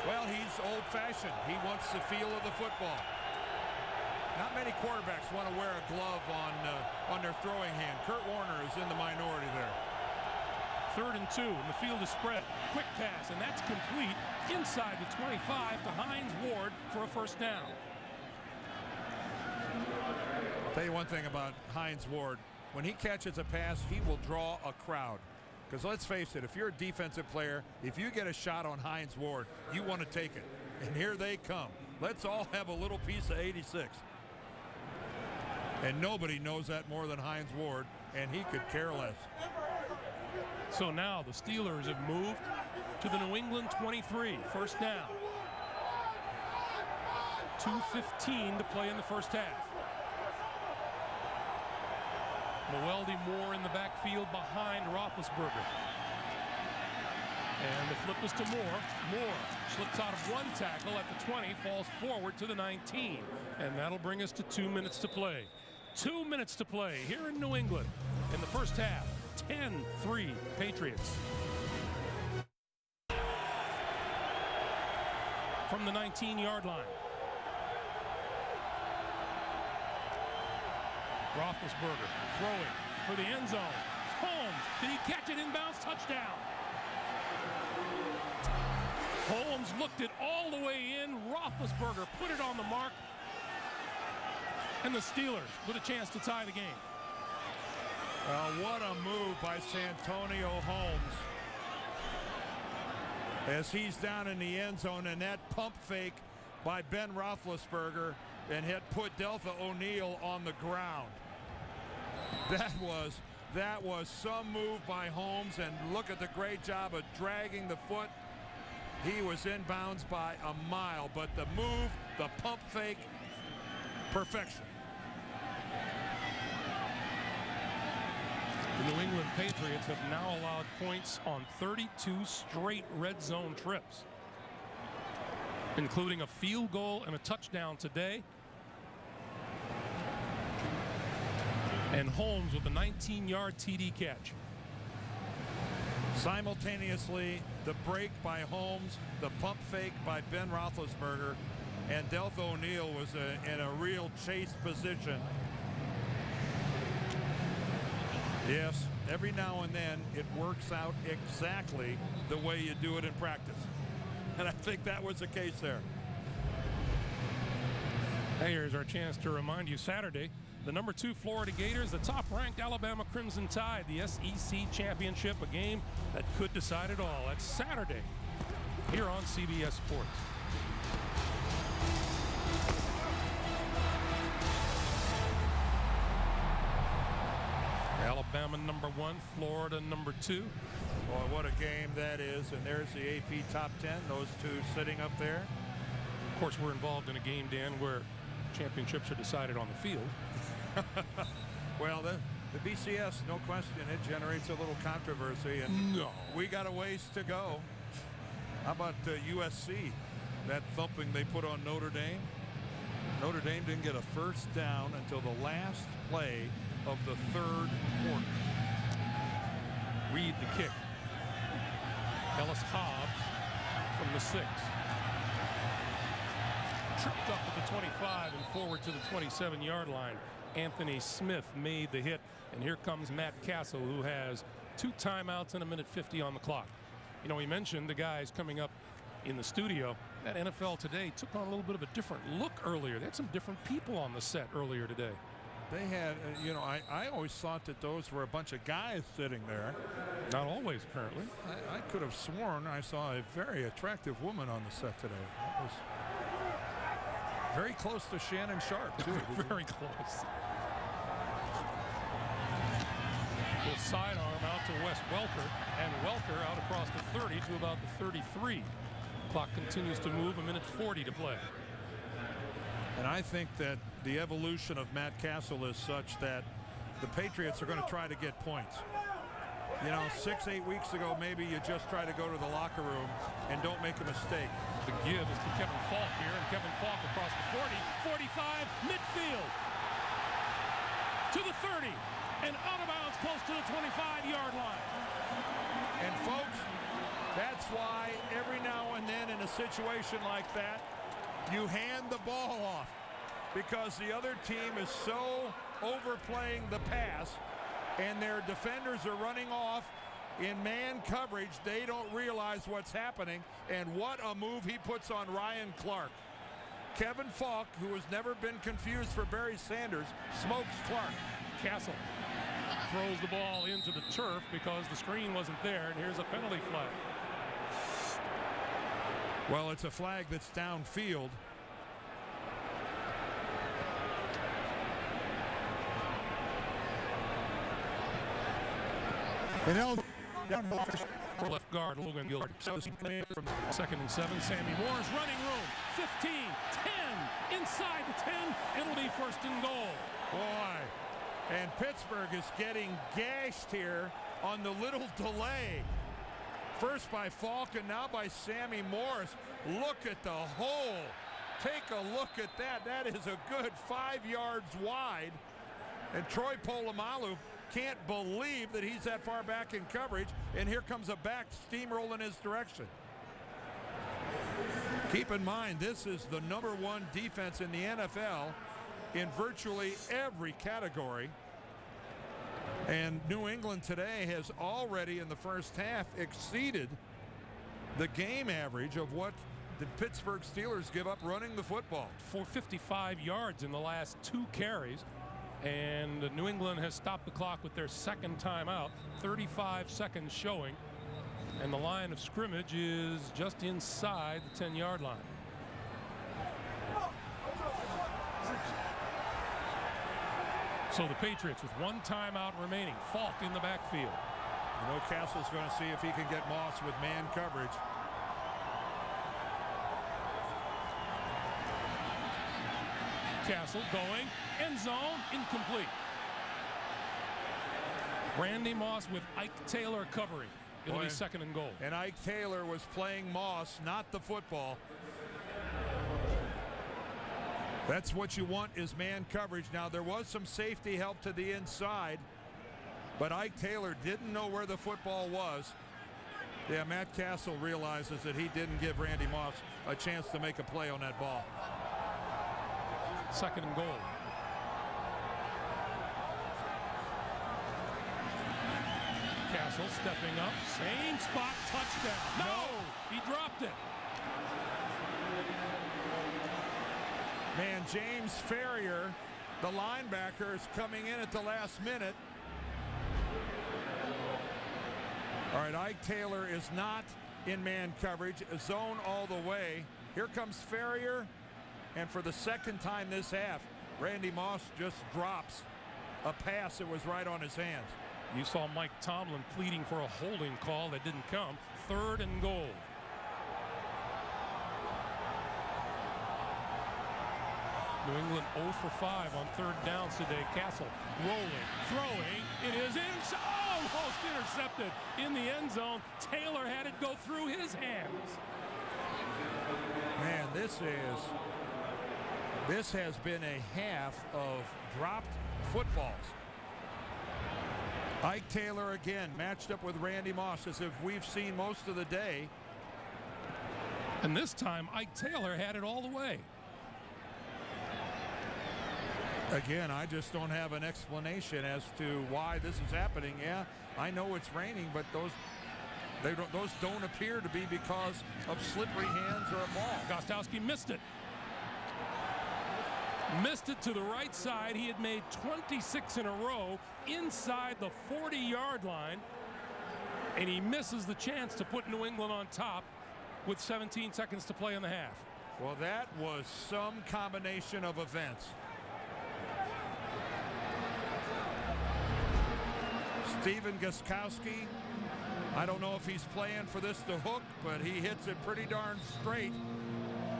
Well, he's old-fashioned. He wants the feel of the football. Not many quarterbacks want to wear a glove on their throwing hand. Kurt Warner is in the minority there. 3rd and 2, and the field is spread. Quick pass, and that's complete inside the 25 to Hines Ward for a first down. I'll tell you one thing about Hines Ward. when he catches a pass, he will draw a crowd. Because let's face it, if you're a defensive player, if you get a shot on Hines Ward, you want to take it. And here they come. Let's all have a little piece of 86. And nobody knows that more than Hines Ward, and he could care less. So now the Steelers have moved to the New England 23. First down. 2:15 to play in the first half. Moeldy Moore in the backfield behind Roethlisberger. And the flip is to Moore. Moore slips out of one tackle at the 20, falls forward to the 19. And that'll bring us to 2 minutes to play. 2 minutes to play here in New England in the first half. 10-3 Patriots. From the 19-yard line. Roethlisberger throwing for the end zone. Holmes, did he catch it inbounds? Touchdown. Holmes looked it all the way in. Roethlisberger put it on the mark. And the Steelers with a chance to tie the game. What a move by Santonio Holmes. As he's down in the end zone, and that pump fake by Ben Roethlisberger and had put Deltha O'Neal on the ground. That was some move by Holmes, and look at the great job of dragging the foot. He was inbounds by a mile, but the move, the pump fake, perfection. The New England Patriots have now allowed points on 32 straight red zone trips, including a field goal and a touchdown today. And Holmes with a 19-yard TD catch. Simultaneously, the break by Holmes, the pump fake by Ben Roethlisberger, and Deltha O'Neal was in a real chase position. Yes, every now and then it works out exactly the way you do it in practice. And I think that was the case there. Hey, here's our chance to remind you, Saturday, the number 2 Florida Gators, the top-ranked Alabama Crimson Tide, the SEC Championship, a game that could decide it all. That's Saturday here on CBS Sports. Alabama number 1, Florida number 2. Boy, what a game that is. And there's the AP top 10, those two sitting up there. Of course, we're involved in a game, Dan, where championships are decided on the field. Well, the BCS, no question, it generates a little controversy, and no, we got a ways to go. How about USC, that thumping they put on Notre Dame? Notre Dame didn't get a first down until the last play of the third quarter. Reed the kick. Ellis Hobbs from the 6. Tripped up at the 25 and forward to the 27-yard line. Anthony Smith made the hit, and here comes Matt Castle, who has 2 timeouts and 1:50 on the clock. You know, we mentioned the guys coming up in the studio. That NFL Today took on a little bit of a different look earlier. They had some different people on the set earlier today. They had, you know, I always thought that those were a bunch of guys sitting there. Not always, apparently. I could have sworn I saw a very attractive woman on the set today. That was very close to Shannon Sharp, too. Very close. Will sidearm out to Wes Welker, and Welker out across the 30 to about the 33. Clock continues to move, 1:40 to play. And I think that the evolution of Matt Castle is such that the Patriots are going to try to get points. You know, 6-8 weeks ago, maybe you just try to go to the locker room and don't make a mistake. The give is to Kevin Falk here, and Kevin Falk across the 40, 45, midfield to the 30, and out of bounds close to the 25-yard line. And folks, that's why every now and then in a situation like that, you hand the ball off, because the other team is so overplaying the pass and their defenders are running off in man coverage. They don't realize what's happening, and what a move he puts on Ryan Clark. Kevin Falk, who has never been confused for Barry Sanders, smokes Clark. Castle throws the ball into the turf because the screen wasn't there, and here's a penalty flag. Well, it's a flag that's downfield. Left guard Logan Gilbert. From 2nd and 7. Sammy Moore's running room. 15, 10, inside the 10. It'll be 1st and goal. Boy, and Pittsburgh is getting gashed here on the little delay. First by Falk and now by Sammy Morris. Look at the hole. Take a look at that. That is a good 5 yards wide. And Troy Polamalu can't believe that he's that far back in coverage, and here comes a back steamroll in his direction. Keep in mind, this is the #1 defense in the NFL in virtually every category. And New England today has already in the first half exceeded the game average of what the Pittsburgh Steelers give up running the football. For 55 yards in the last 2 carries. And New England has stopped the clock with their 2nd timeout. 35 seconds showing. And the line of scrimmage is just inside the 10-yard line. So the Patriots with 1 timeout remaining. Falk in the backfield. You know, Castle's going to see if he can get Moss with man coverage. Castle going, end zone, incomplete. Randy Moss with Ike Taylor covering. It'll be 2nd and goal. And Ike Taylor was playing Moss, not the football. That's what you want is man coverage. Now, there was some safety help to the inside, but Ike Taylor didn't know where the football was. Yeah, Matt Castle realizes that he didn't give Randy Moss a chance to make a play on that ball. 2nd and goal. Castle stepping up, same spot, touchdown. No, he dropped it. Man, James Ferrier, the linebacker, is coming in at the last minute. All right, Ike Taylor is not in man coverage, zone all the way. Here comes Ferrier. And for the 2nd time this half, Randy Moss just drops a pass that was right on his hands. You saw Mike Tomlin pleading for a holding call that didn't come. 3rd and goal. New England 0 for 5 on 3rd downs today. Castle rolling, throwing. It is almost intercepted in the end zone. Taylor had it go through his hands. Man, this has been a half of dropped footballs. Ike Taylor again matched up with Randy Moss as if we've seen most of the day. And this time Ike Taylor had it all the way. Again, I just don't have an explanation as to why this is happening. Yeah, I know it's raining, but those don't appear to be because of slippery hands or a ball. Gostowski missed it. Missed it to the right side. He had made 26 in a row inside the 40-yard line. And he misses the chance to put New England on top with 17 seconds to play in the half. Well, that was some combination of events. Stephen Gostkowski, I don't know if he's playing for this to hook, but he hits it pretty darn straight,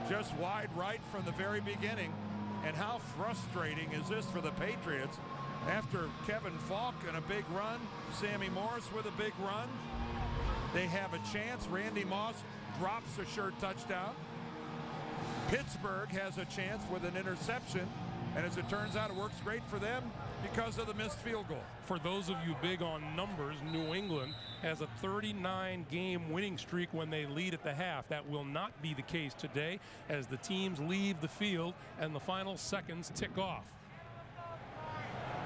just wide right from the very beginning. And how frustrating is this for the Patriots after Kevin Falk and a big run, Sammy Morris with a big run. They have a chance. Randy Moss drops a sure touchdown. Pittsburgh has a chance with an interception, and as it turns out, it works great for them because of the missed field goal. For those of you big on numbers, New England has a 39-game winning streak when they lead at the half. That will not be the case today as the teams leave the field and the final seconds tick off.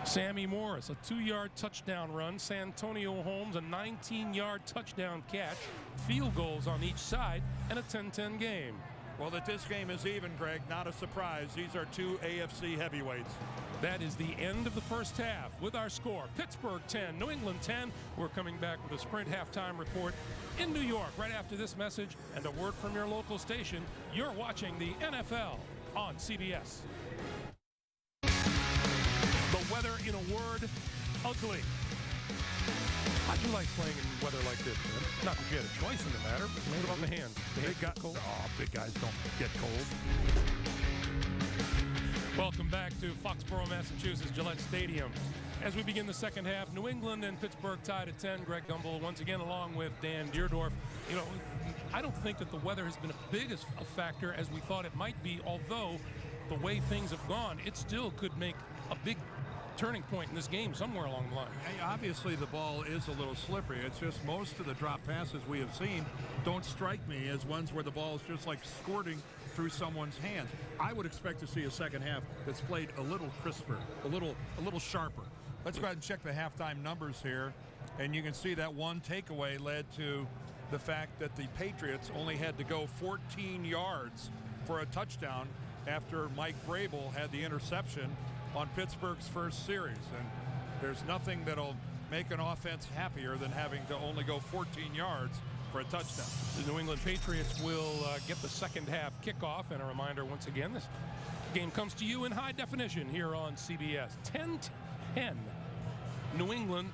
Sammy Morris, a 2-yard touchdown run. Santonio Holmes, a 19-yard touchdown catch. Field goals on each side and a 10-10 game. Well, that this game is even, Greg, not a surprise. These are two AFC heavyweights. That is the end of the first half with our score. Pittsburgh 10, New England 10. We're coming back with a Sprint halftime report in New York right after this message and a word from your local station. You're watching the NFL on CBS. The weather, in a word, ugly. How'd you like playing in weather like this, man? Not that you had a choice in the matter, but what about the hands? Big guys, big guys don't get cold. Welcome back to Foxborough, Massachusetts, Gillette Stadium. As we begin the second half, New England and Pittsburgh tied at 10. Greg Gumbel once again along with Dan Deerdorf. You know, I don't think that the weather has been as big a factor as we thought it might be, although the way things have gone, it still could make a big turning point in this game somewhere along the line. Hey, obviously the ball is a little slippery. It's just most of the drop passes we have seen don't strike me as ones where the ball is just like squirting through someone's hands. I would expect to see a second half that's played a little crisper, a little sharper. Let's go ahead and check the halftime numbers here, and you can see that one takeaway led to the fact that the Patriots only had to go 14 yards for a touchdown after Mike Vrabel had the interception on Pittsburgh's first series. And there's nothing that'll make an offense happier than having to only go 14 yards for a touchdown. The New England Patriots will get the second half kickoff. And a reminder once again, this game comes to you in high definition here on CBS. 10-10, New England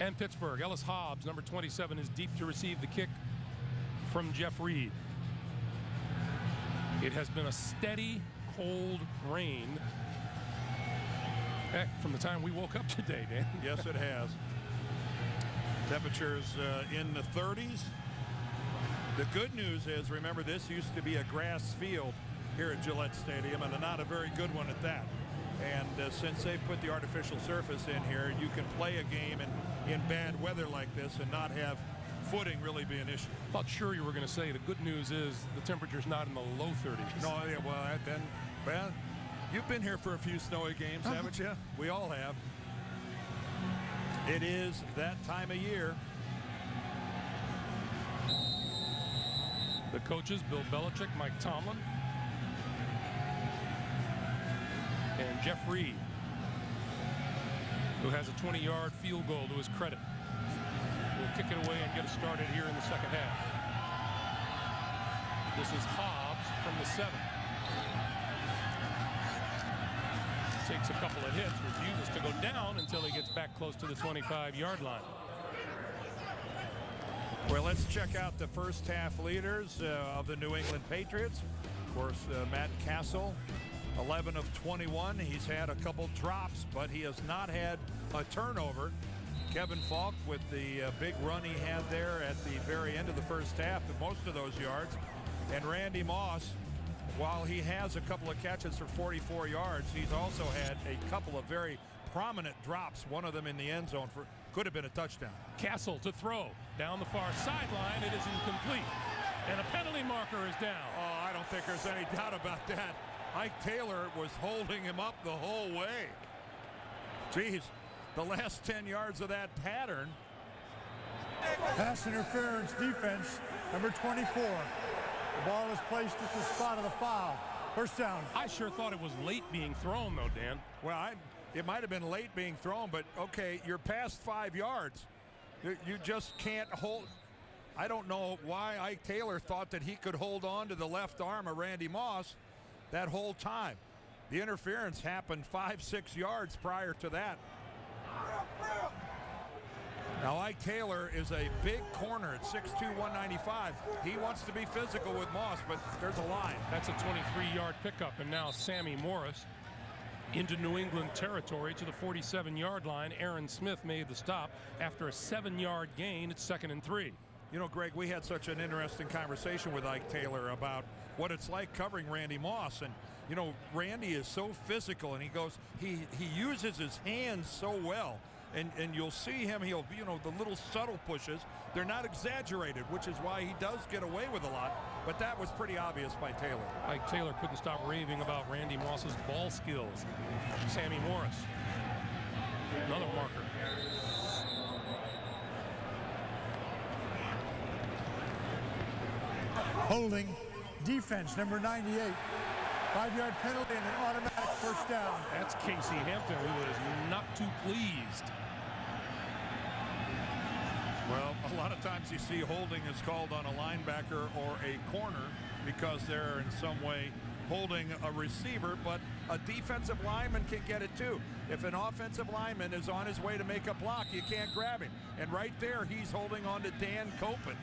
and Pittsburgh. Ellis Hobbs, number 27, is deep to receive the kick from Jeff Reed. It has been a steady, cold rain. Heck, from the time we woke up today, Dan. Yes, it has. Temperatures in the 30s. The good news is, remember, this used to be a grass field here at Gillette Stadium, and not a very good one at that. And since they've put the artificial surface in here, you can play a game in bad weather like this and not have footing really be an issue. Thought sure you were going to say the good news is the temperature's not in the low 30s. No, yeah, well, you've been here for a few snowy games, haven't you? We all have. It is that time of year. The coaches, Bill Belichick, Mike Tomlin, and Jeff Reed, who has a 20-yard field goal to his credit. We'll kick it away and get us started here in the second half. This is Hobbs from the 7. Takes a couple of hits, refuses to go down until he gets back close to the 25-yard line. Well, let's check out the first half leaders of the New England Patriots. Of course, Matt Castle, 11 of 21. He's had a couple drops, but he has not had a turnover. Kevin Falk with the big run he had there at the very end of the first half, most of those yards. And Randy Moss, while he has a couple of catches for 44 yards, he's also had a couple of very prominent drops, one of them in the end zone for could have been a touchdown. Castle to throw down the far sideline. It is incomplete, and a penalty marker is down. Oh, I don't think there's any doubt about that. Ike Taylor was holding him up the whole way. Geez, the last 10 yards of that pattern. Pass interference defense, number 24. The ball is placed at the spot of the foul. First down. I sure thought it was late being thrown, though, Dan. Well, it might have been late being thrown, but okay, you're past 5 yards. You just can't hold. I don't know why Ike Taylor thought that he could hold on to the left arm of Randy Moss that whole time. The interference happened 5-6 yards prior to that. Now, Ike Taylor is a big corner at 6'2", 195. He wants to be physical with Moss, but there's a line. That's a 23-yard pickup, and now Sammy Morris into New England territory to the 47-yard line. Aaron Smith made the stop after a 7-yard gain. It's 2nd and 3. You know, Greg, we had such an interesting conversation with Ike Taylor about what it's like covering Randy Moss. And, you know, Randy is so physical, and he uses his hands so well. And you'll see him, he'll, you know, the little subtle pushes, they're not exaggerated, which is why he does get away with a lot. But that was pretty obvious by Taylor. Ike Taylor couldn't stop raving about Randy Moss's ball skills. Sammy Morris, another marker. Holding defense, number 98. 5-yard penalty and an automatic first down. That's Casey Hampton, who is not too pleased. Well, a lot of times you see holding is called on a linebacker or a corner because they're in some way holding a receiver, but a defensive lineman can get it too. If an offensive lineman is on his way to make a block, you can't grab him. And right there, he's holding on to Dan Copen.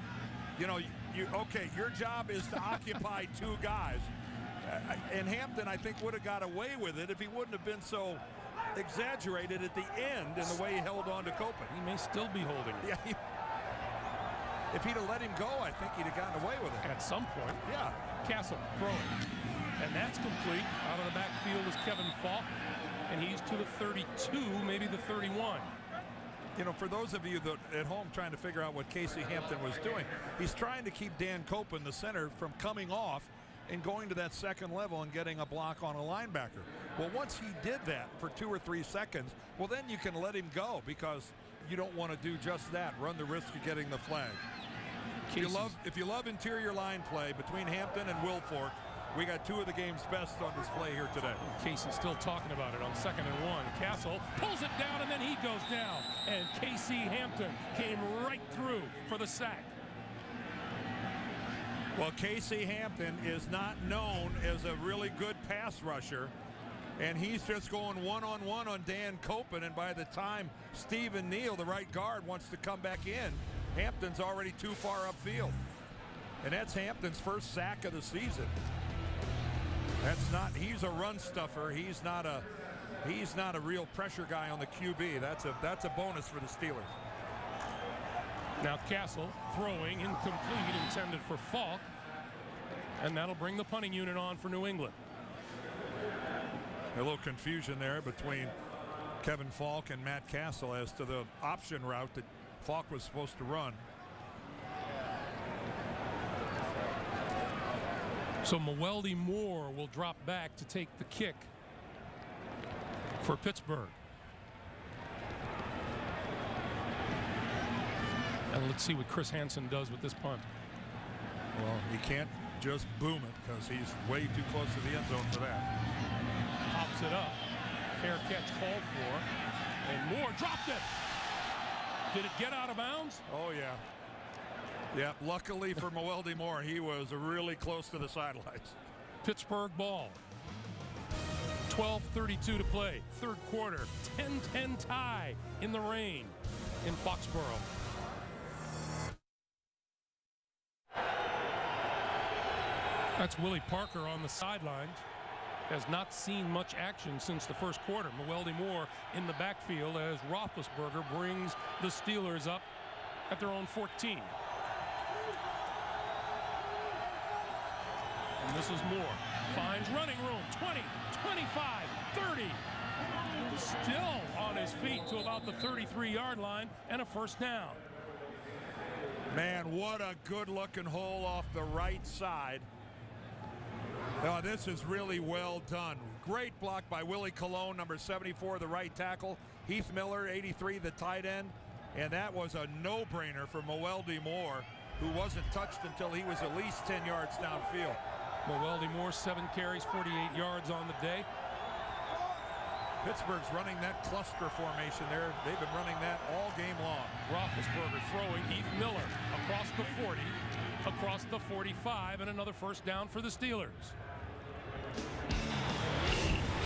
You know, okay, your job is to occupy two guys. And Hampton, I think, would have got away with it if he wouldn't have been so exaggerated at the end in the way he held on to Copen. He may still be holding it. Yeah. If he'd have let him go, I think he'd have gotten away with it. At some point. Yeah. Castle throwing. And that's complete. Out of the backfield is Kevin Falk. And he's to the 32, maybe the 31. You know, for those of you that at home trying to figure out what Casey Hampton was doing, he's trying to keep Dan Copen, the center, from coming off and going to that second level and getting a block on a linebacker. Well, once he did that for 2 or 3 seconds, well, then you can let him go because you don't want to do just that, run the risk of getting the flag. If you love interior line play between Hampton and Wilfork, we got 2 of the game's best on display here today. Casey's still talking about it on 2nd and 1. Castle pulls it down, and then he goes down. And Casey Hampton came right through for the sack. Well, Casey Hampton is not known as a really good pass rusher, and he's just going one-on-one on Dan Copen, and by the time Stephen Neal, the right guard, wants to come back in, Hampton's already too far upfield. And that's Hampton's first sack of the season. He's a run stuffer. He's not a real pressure guy on the QB. That's a bonus for the Steelers. Now Castle throwing incomplete, intended for Falk. And that'll bring the punting unit on for New England. A little confusion there between Kevin Falk and Matt Castle as to the option route that Falk was supposed to run. So Mewelde Moore will drop back to take the kick for Pittsburgh. And let's see what Chris Hansen does with this punt. Well, he can't just boom it because he's way too close to the end zone for that. Pops it up. Fair catch called for. And Moore dropped it. Did it get out of bounds? Oh, yeah. Yeah, luckily for Mewelde Moore, he was really close to the sidelines. Pittsburgh ball. 12:32 to play. Third quarter. 10-10 tie in the rain in Foxborough. That's Willie Parker on the sidelines. Has not seen much action since the first quarter. Mewelde Moore in the backfield as Roethlisberger brings the Steelers up at their own 14. And this is Moore. Finds running room. 20, 25, 30. Still on his feet to about the 33-yard line and a first down. Man, what a good-looking hole off the right side. Oh, this is really well done. Great block by Willie Colon, number 74, the right tackle. Heath Miller, 83, the tight end. And that was a no-brainer for Mewelde Moore, who wasn't touched until he was at least 10 yards downfield. Mewelde Moore, 7 carries, 48 yards on the day. Pittsburgh's running that cluster formation there. They've been running that all game long. Roethlisberger throwing. Heath Miller across the 40, across the 45, and another first down for the Steelers.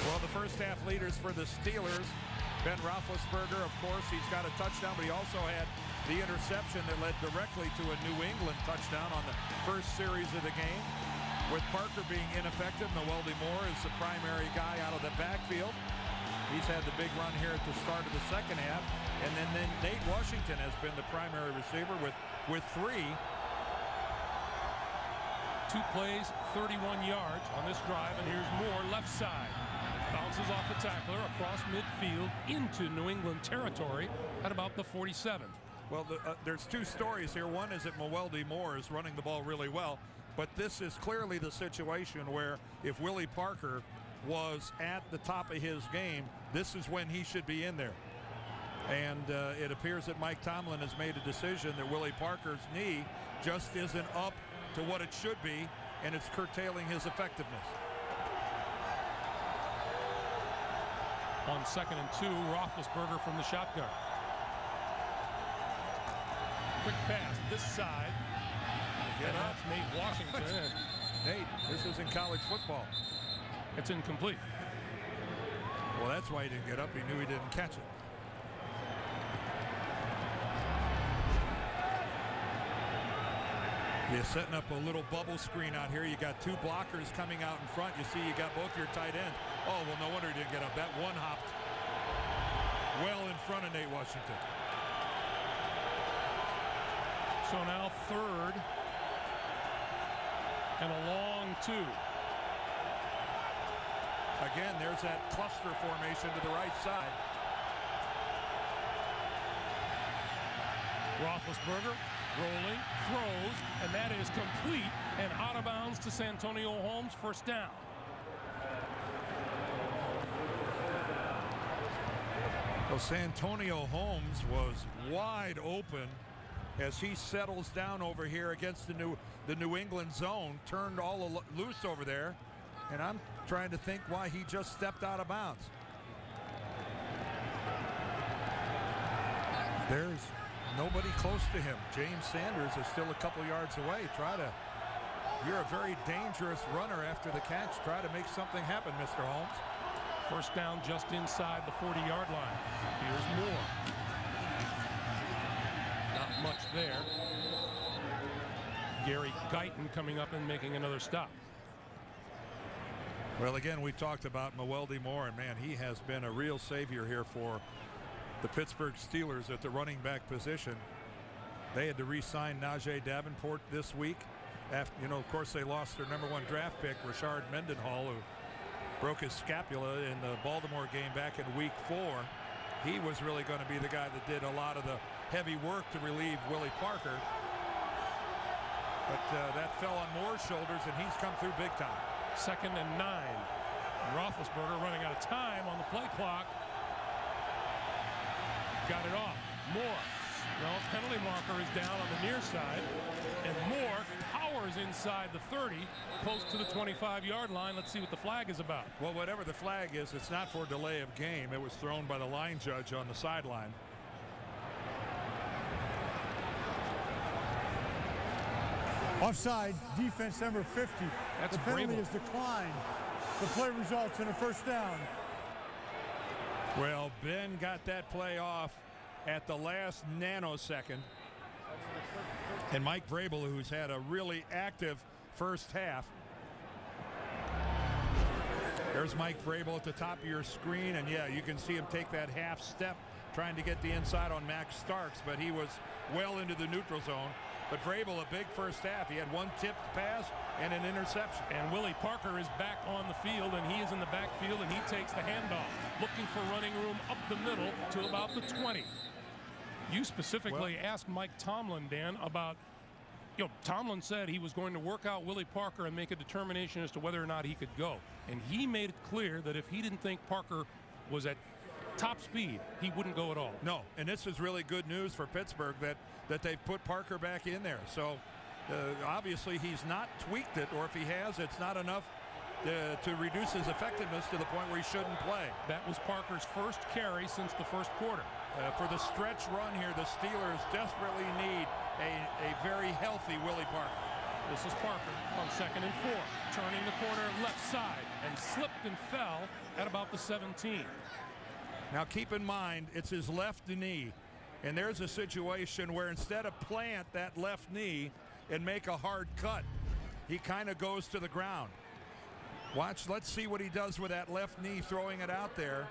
Well, the first half leaders for the Steelers, Ben Roethlisberger, of course, he's got a touchdown, but he also had the interception that led directly to a New England touchdown on the first series of the game. With Parker being ineffective, Mewelde Moore is the primary guy out of the backfield. He's had the big run here at the start of the second half. And then Nate Washington has been the primary receiver with 3. 2 plays, 31 yards on this drive, and here's Moore left side. Bounces off the tackler across midfield into New England territory at about the 47. Well, there's 2 stories here. One is that Mewelde Moore is running the ball really well, but this is clearly the situation where if Willie Parker was at the top of his game, this is when he should be in there. And it appears that Mike Tomlin has made a decision that Willie Parker's knee just isn't up to what it should be, and it's curtailing his effectiveness. On 2nd and 2, Roethlisberger from the shotgun. Quick pass this side. And that's Nate Washington. Nate, this is in college football. It's incomplete. Well, that's why he didn't get up. He knew he didn't catch it. You're setting up a little bubble screen out here. You got two blockers coming out in front. You see you got both your tight ends. Oh, well, no wonder he didn't get up. That one hopped well in front of Nate Washington. So now 3rd and a long 2. Again, there's that cluster formation to the right side. Roethlisberger rolling, throws, and that is complete and out of bounds to Santonio Holmes. First down. Well, Santonio Holmes was wide open as he settles down over here against the New England zone, turned all loose over there, and I'm trying to think why he just stepped out of bounds. There's nobody close to him. James Sanders is still a couple yards away. You're a very dangerous runner after the catch. Try to make something happen, Mr. Holmes. First down just inside the 40-yard line. Here's Moore. Not much there. Gary Guyton coming up and making another stop. Well, again, we talked about Mewelde Moore, and man, he has been a real savior here for the Pittsburgh Steelers at the running back position. They had to re-sign Najee Davenport this week. After, of course, they lost their #1 draft pick, Rashard Mendenhall, who broke his scapula in the Baltimore game back in Week 4. He was really going to be the guy that did a lot of the heavy work to relieve Willie Parker. But that fell on Moore's shoulders, and he's come through big time. 2nd and 9. Roethlisberger running out of time on the play clock. Got it off. Moore. No, penalty marker is down on the near side. And Moore powers inside the 30, close to the 25-yard line. Let's see what the flag is about. Well, whatever the flag is, it's not for delay of game. It was thrown by the line judge on the sideline. Offside, defense number 50. That's the penalty Vrabel. is declined. The play results in a first down. Well, Ben got that play off at the last nanosecond. And Mike Vrabel, who's had a really active first half. There's Mike Vrabel at the top of your screen, and yeah, you can see him take that half step trying to get the inside on Max Starks, but he was well into the neutral zone. But Vrabel, a big first half. He had one tipped pass and an interception. And Willie Parker is back on the field, and he is in the backfield, and he takes the handoff, looking for running room up the middle to about the 20. You specifically asked Mike Tomlin, Dan, about, Tomlin said he was going to work out Willie Parker and make a determination as to whether or not he could go. And he made it clear that if he didn't think Parker was at top speed, he wouldn't go at all. No, and this is really good news for Pittsburgh that they've put Parker back in there. So obviously he's not tweaked it, or if he has, it's not enough to reduce his effectiveness to the point where he shouldn't play. That was Parker's first carry since the first quarter. For the stretch run here, the Steelers desperately need a very healthy Willie Parker. This is Parker on 2nd and 4, turning the corner left side, and slipped and fell at about the 17. Now keep in mind, it's his left knee, and there's a situation where instead of plant that left knee and make a hard cut, he kind of goes to the ground. Let's see what he does with that left knee, throwing it out there.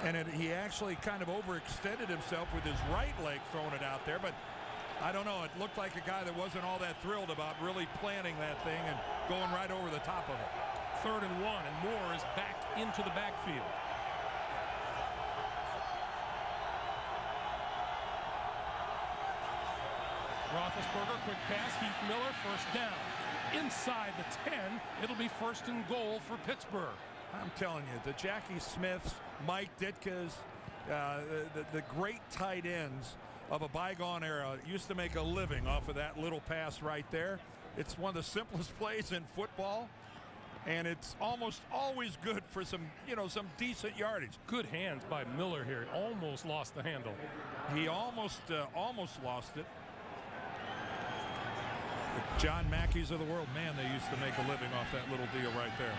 And he actually kind of overextended himself with his right leg throwing it out there, but I don't know. It looked like a guy that wasn't all that thrilled about really planting that thing and going right over the top of it. 3rd and 1, and Moore is back into the backfield. Roethlisberger, quick pass, Heath Miller, first down. Inside the 10, it'll be 1st and goal for Pittsburgh. I'm telling you, the Jackie Smiths, Mike Ditka's, the great tight ends of a bygone era used to make a living off of that little pass right there. It's one of the simplest plays in football, and it's almost always good for some, some decent yardage. Good hands by Miller here. Almost lost the handle. He almost lost it. The John Mackeys of the world, man, they used to make a living off that little deal right there.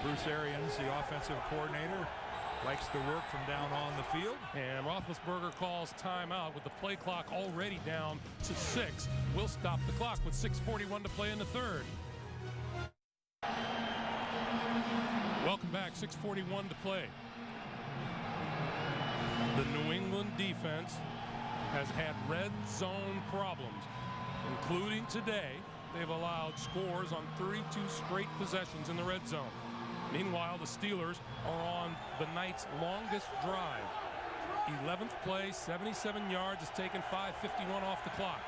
Bruce Arians, the offensive coordinator, likes to work from down on the field. And Roethlisberger calls timeout with the play clock already down to 6. We'll stop the clock with 6:41 to play in the third. Welcome back, 6:41 to play. The New England defense has had red zone problems, including today. They've allowed scores on 32 straight possessions in the red zone. Meanwhile, the Steelers are on the night's longest drive. 11th play, 77 yards. It's taken 5:51 off the clock.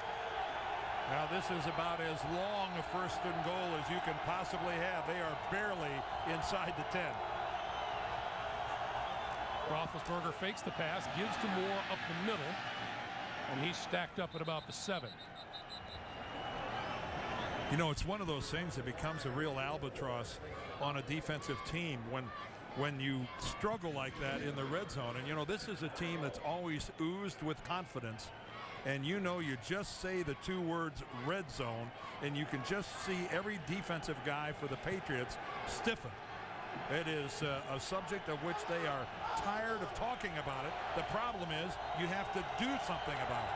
Now this is about as long a first and goal as you can possibly have. They are barely inside the 10. Roethlisberger fakes the pass, gives to Moore up the middle, and he's stacked up at about the 7. It's one of those things that becomes a real albatross on a defensive team when you struggle like that in the red zone. And this is a team that's always oozed with confidence. And you just say the 2 words red zone, and you can just see every defensive guy for the Patriots stiffen. It is a subject of which they are tired of talking about it. The problem is you have to do something about it.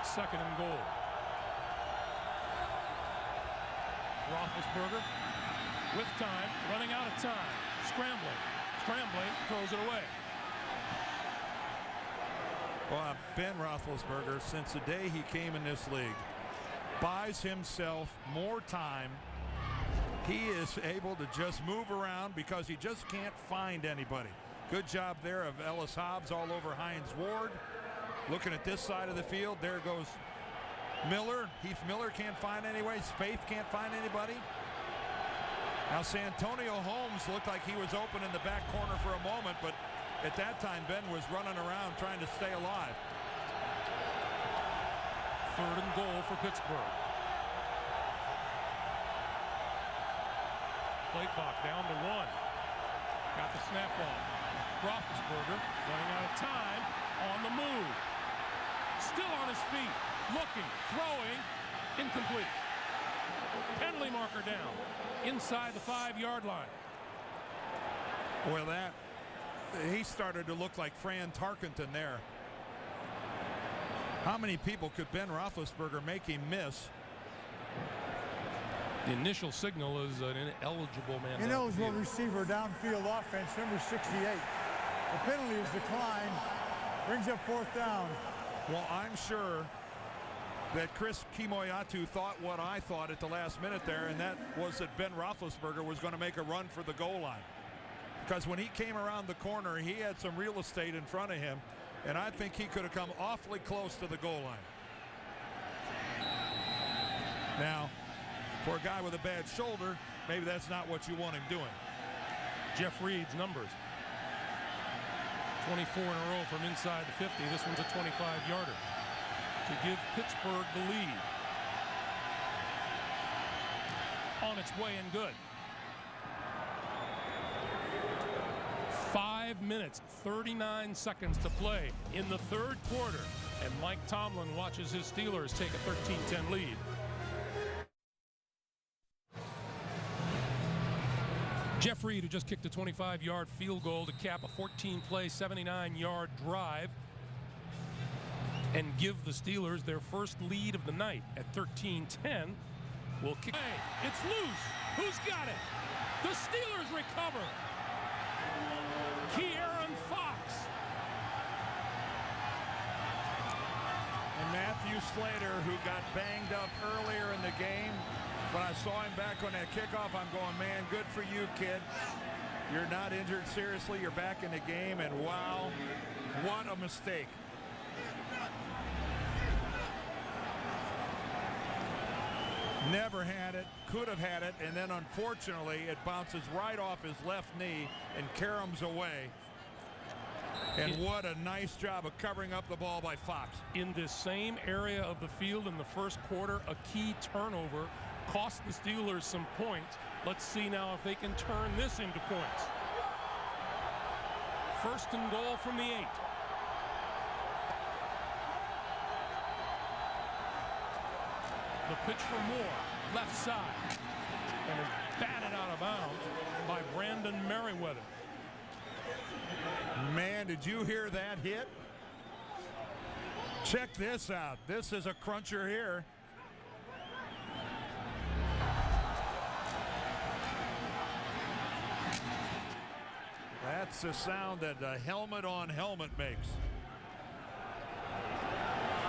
2nd and goal. Roethlisberger with time, running out of time, scrambling, throws it away. Well, Ben Roethlisberger, since the day he came in this league, buys himself more time. He is able to just move around because he just can't find anybody. Good job there of Ellis Hobbs all over Hines Ward. Looking at this side of the field, there goes Miller. Heath Miller can't find anyway. Spaeth can't find anybody. Now Santonio Holmes looked like he was open in the back corner for a moment, but at that time Ben was running around trying to stay alive. 3rd and goal for Pittsburgh. Play clock down to 1. Got the snap off. Roethlisberger running out of time, on the move. Still on his feet. Looking, throwing, incomplete. Penalty marker down inside the 5-yard line. Well, he started to look like Fran Tarkenton there. How many people could Ben Roethlisberger make him miss? The initial signal is an ineligible man. Ineligible receiver, downfield offense, number 68. The penalty is declined. Brings up 4th down. Well, I'm sure that Chris Kimoyatu thought what I thought at the last minute there, and that was that Ben Roethlisberger was going to make a run for the goal line. Because when he came around the corner, he had some real estate in front of him, and I think he could have come awfully close to the goal line. Now, for a guy with a bad shoulder, maybe that's not what you want him doing. Jeff Reed's numbers. 24 in a row from inside the 50. This one's a 25-yarder to give Pittsburgh the lead. On its way and good. 5 minutes, 39 seconds to play in the 3rd quarter. And Mike Tomlin watches his Steelers take a 13-10 lead. Jeff Reed, who just kicked a 25-yard field goal to cap a 14-play, 79-yard drive and give the Steelers their first lead of the night at 13-10, will kick. Hey, it's loose. Who's got it? The Steelers recover. Kieran Fox. And Matthew Slater, who got banged up earlier in the game, when I saw him back on that kickoff, I'm going, man, good for you, kid. You're not injured seriously. You're back in the game, and wow, what a mistake. Never had it, could have had it, and then unfortunately it bounces right off his left knee and caroms away. And what a nice job of covering up the ball by Fox. In this same area of the field in the first quarter, a key turnover cost the Steelers some points. Let's see now if they can turn this into points. First and goal from the 8. The pitch for Moore, left side, and is batted out of bounds by Brandon Merriweather. Man, did you hear that hit? Check this out. This is a cruncher here. That's the sound that a helmet on helmet makes.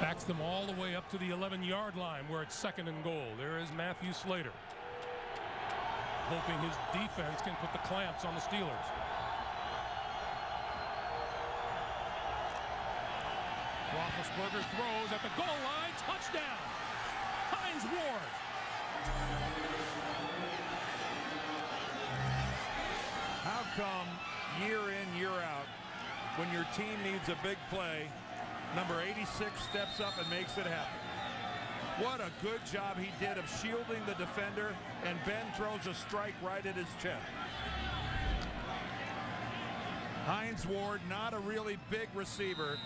Backs them all the way up to the 11-yard line where it's second and goal. There is Matthew Slater, hoping his defense can put the clamps on the Steelers. Roethlisberger throws at the goal line. Touchdown! Hines Ward. How come year in, year out, when your team needs a big play, number 86 steps up and makes it happen? What a good job he did of shielding the defender, and Ben throws a strike right at his chest. Hines Ward, not a really big receiver,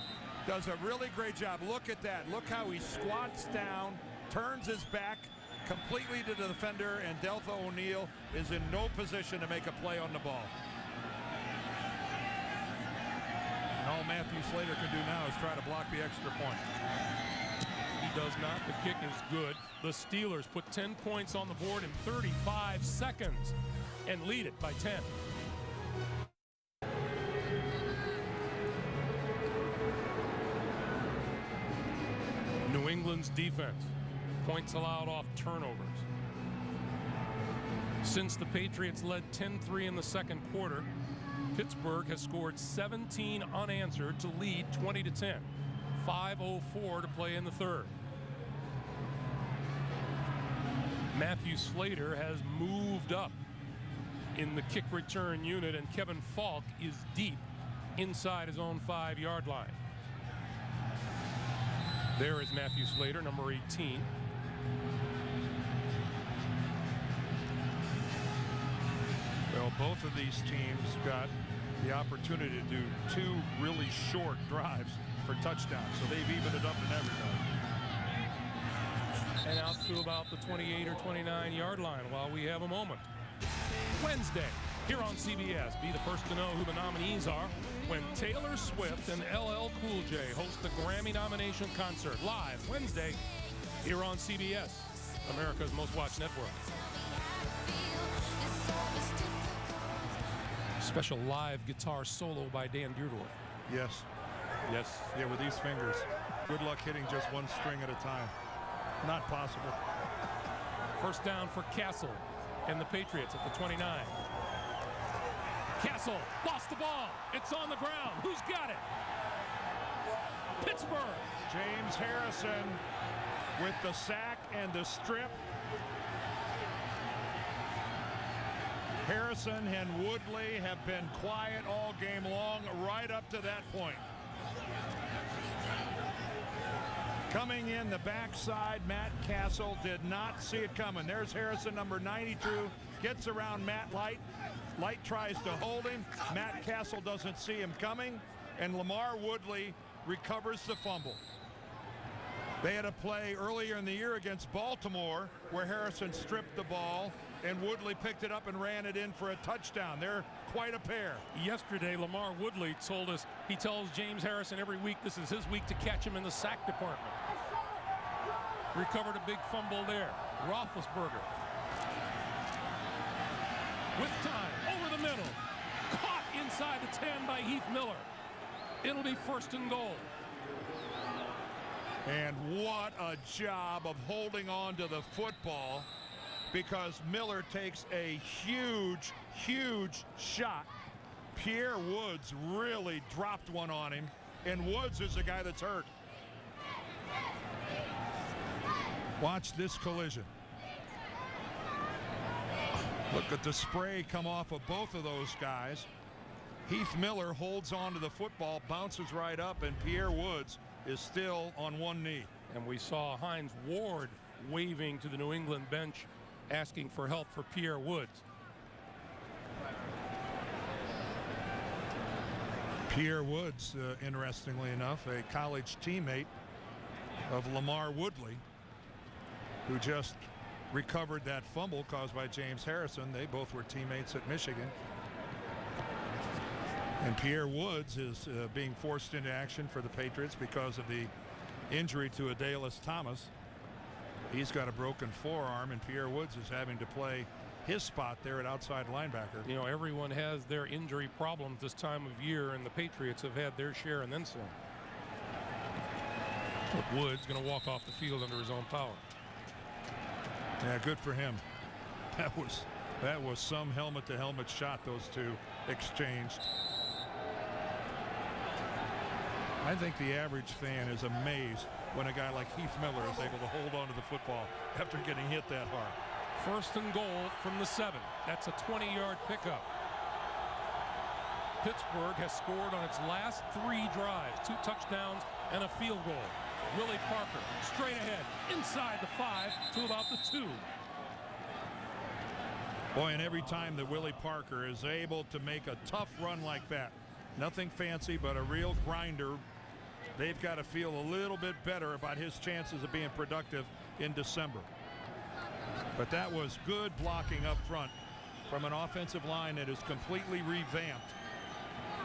does a really great job. Look at that. Look how he squats down, turns his back completely to the defender, and Deltha O'Neal is in no position to make a play on the ball. And all Matthew Slater can do now is try to block the extra point. He does not. The kick is good. The Steelers put 10 points on the board in 35 seconds and lead it by 10. New England's defense, points allowed off turnovers. Since the Patriots led 10-3 in the second quarter, Pittsburgh has scored 17 unanswered to lead 20-10. 5:04 to play in the third. Matthew Slater has moved up in the kick return unit, and Kevin Falk is deep inside his own 5-yard line. There is Matthew Slater, number 18. Well, both of these teams got the opportunity to do 2 really short drives for touchdowns, so they've evened it up in that regard. And out to about the 28 or 29-yard line while we have a moment. Wednesday, here on CBS, be the first to know who the nominees are when Taylor Swift and LL Cool J host the Grammy nomination concert live Wednesday here on CBS, America's most watched network. Special live guitar solo by Dan Deardorff. Yes. Yes. Yeah, with these fingers. Good luck hitting just one string at a time. Not possible. First down for Castle and the Patriots at the 29. Castle lost the ball. It's on the ground. Who's got it? Pittsburgh. James Harrison with the sack and the strip. Harrison and Woodley have been quiet all game long right up to that point. Coming in the backside, Matt Castle did not see it coming. There's Harrison, number 92, gets around Matt Light. Light tries to hold him. Matt Castle doesn't see him coming, and Lamar Woodley recovers the fumble. They had a play earlier in the year against Baltimore where Harrison stripped the ball and Woodley picked it up and ran it in for a touchdown. They're quite a pair. Yesterday, Lamar Woodley told us he tells James Harrison every week this is his week to catch him in the sack department. Recovered a big fumble there. Roethlisberger. With time, over the middle. Caught inside the 10 by Heath Miller. It'll be first and goal. And what a job of holding on to the football, because Miller takes a huge, huge shot. Pierre Woods really dropped one on him, and Woods is the guy that's hurt. Watch this collision. Look at the spray come off of both of those guys. Heath Miller holds on to the football, bounces right up, and Pierre Woods is still on one knee. And we saw Hines Ward waving to the New England bench, asking for help for Pierre Woods. Pierre Woods, interestingly enough, a college teammate of Lamar Woodley, who just recovered that fumble caused by James Harrison. They both were teammates at Michigan. And Pierre Woods is being forced into action for the Patriots because of the injury to Adalys Thomas. He's got a broken forearm, and Pierre Woods is having to play his spot there at outside linebacker. You know, everyone has their injury problems this time of year, and the Patriots have had their share and then some. But Woods going to walk off the field under his own power. Yeah, good for him. That was some helmet-to-helmet shot those two exchanged. I think the average fan is amazed when a guy like Heath Miller is able to hold on to the football after getting hit that hard. First and goal from the 7. That's a 20-yard pickup. Pittsburgh has scored on its last 3 drives, 2 touchdowns and a field goal. Willie Parker straight ahead inside the 5 to about the 2. Boy, and every time that Willie Parker is able to make a tough run like that, nothing fancy but a real grinder, they've got to feel a little bit better about his chances of being productive in December. But that was good blocking up front from an offensive line that is completely revamped.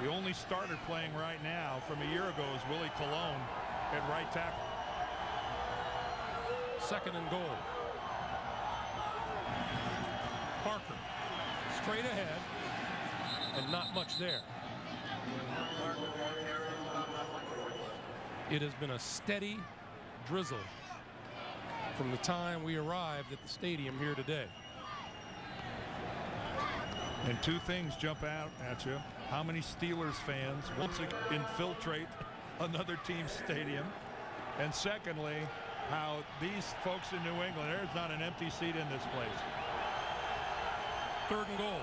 The only starter playing right now from a year ago is Willie Colon at right tackle. Second and goal. Parker straight ahead and not much there. It has been a steady drizzle from the time we arrived at the stadium here today. And 2 things jump out at you. How many Steelers fans once again infiltrate another team's stadium? And secondly, how these folks in New England, there's not an empty seat in this place. Third and goal.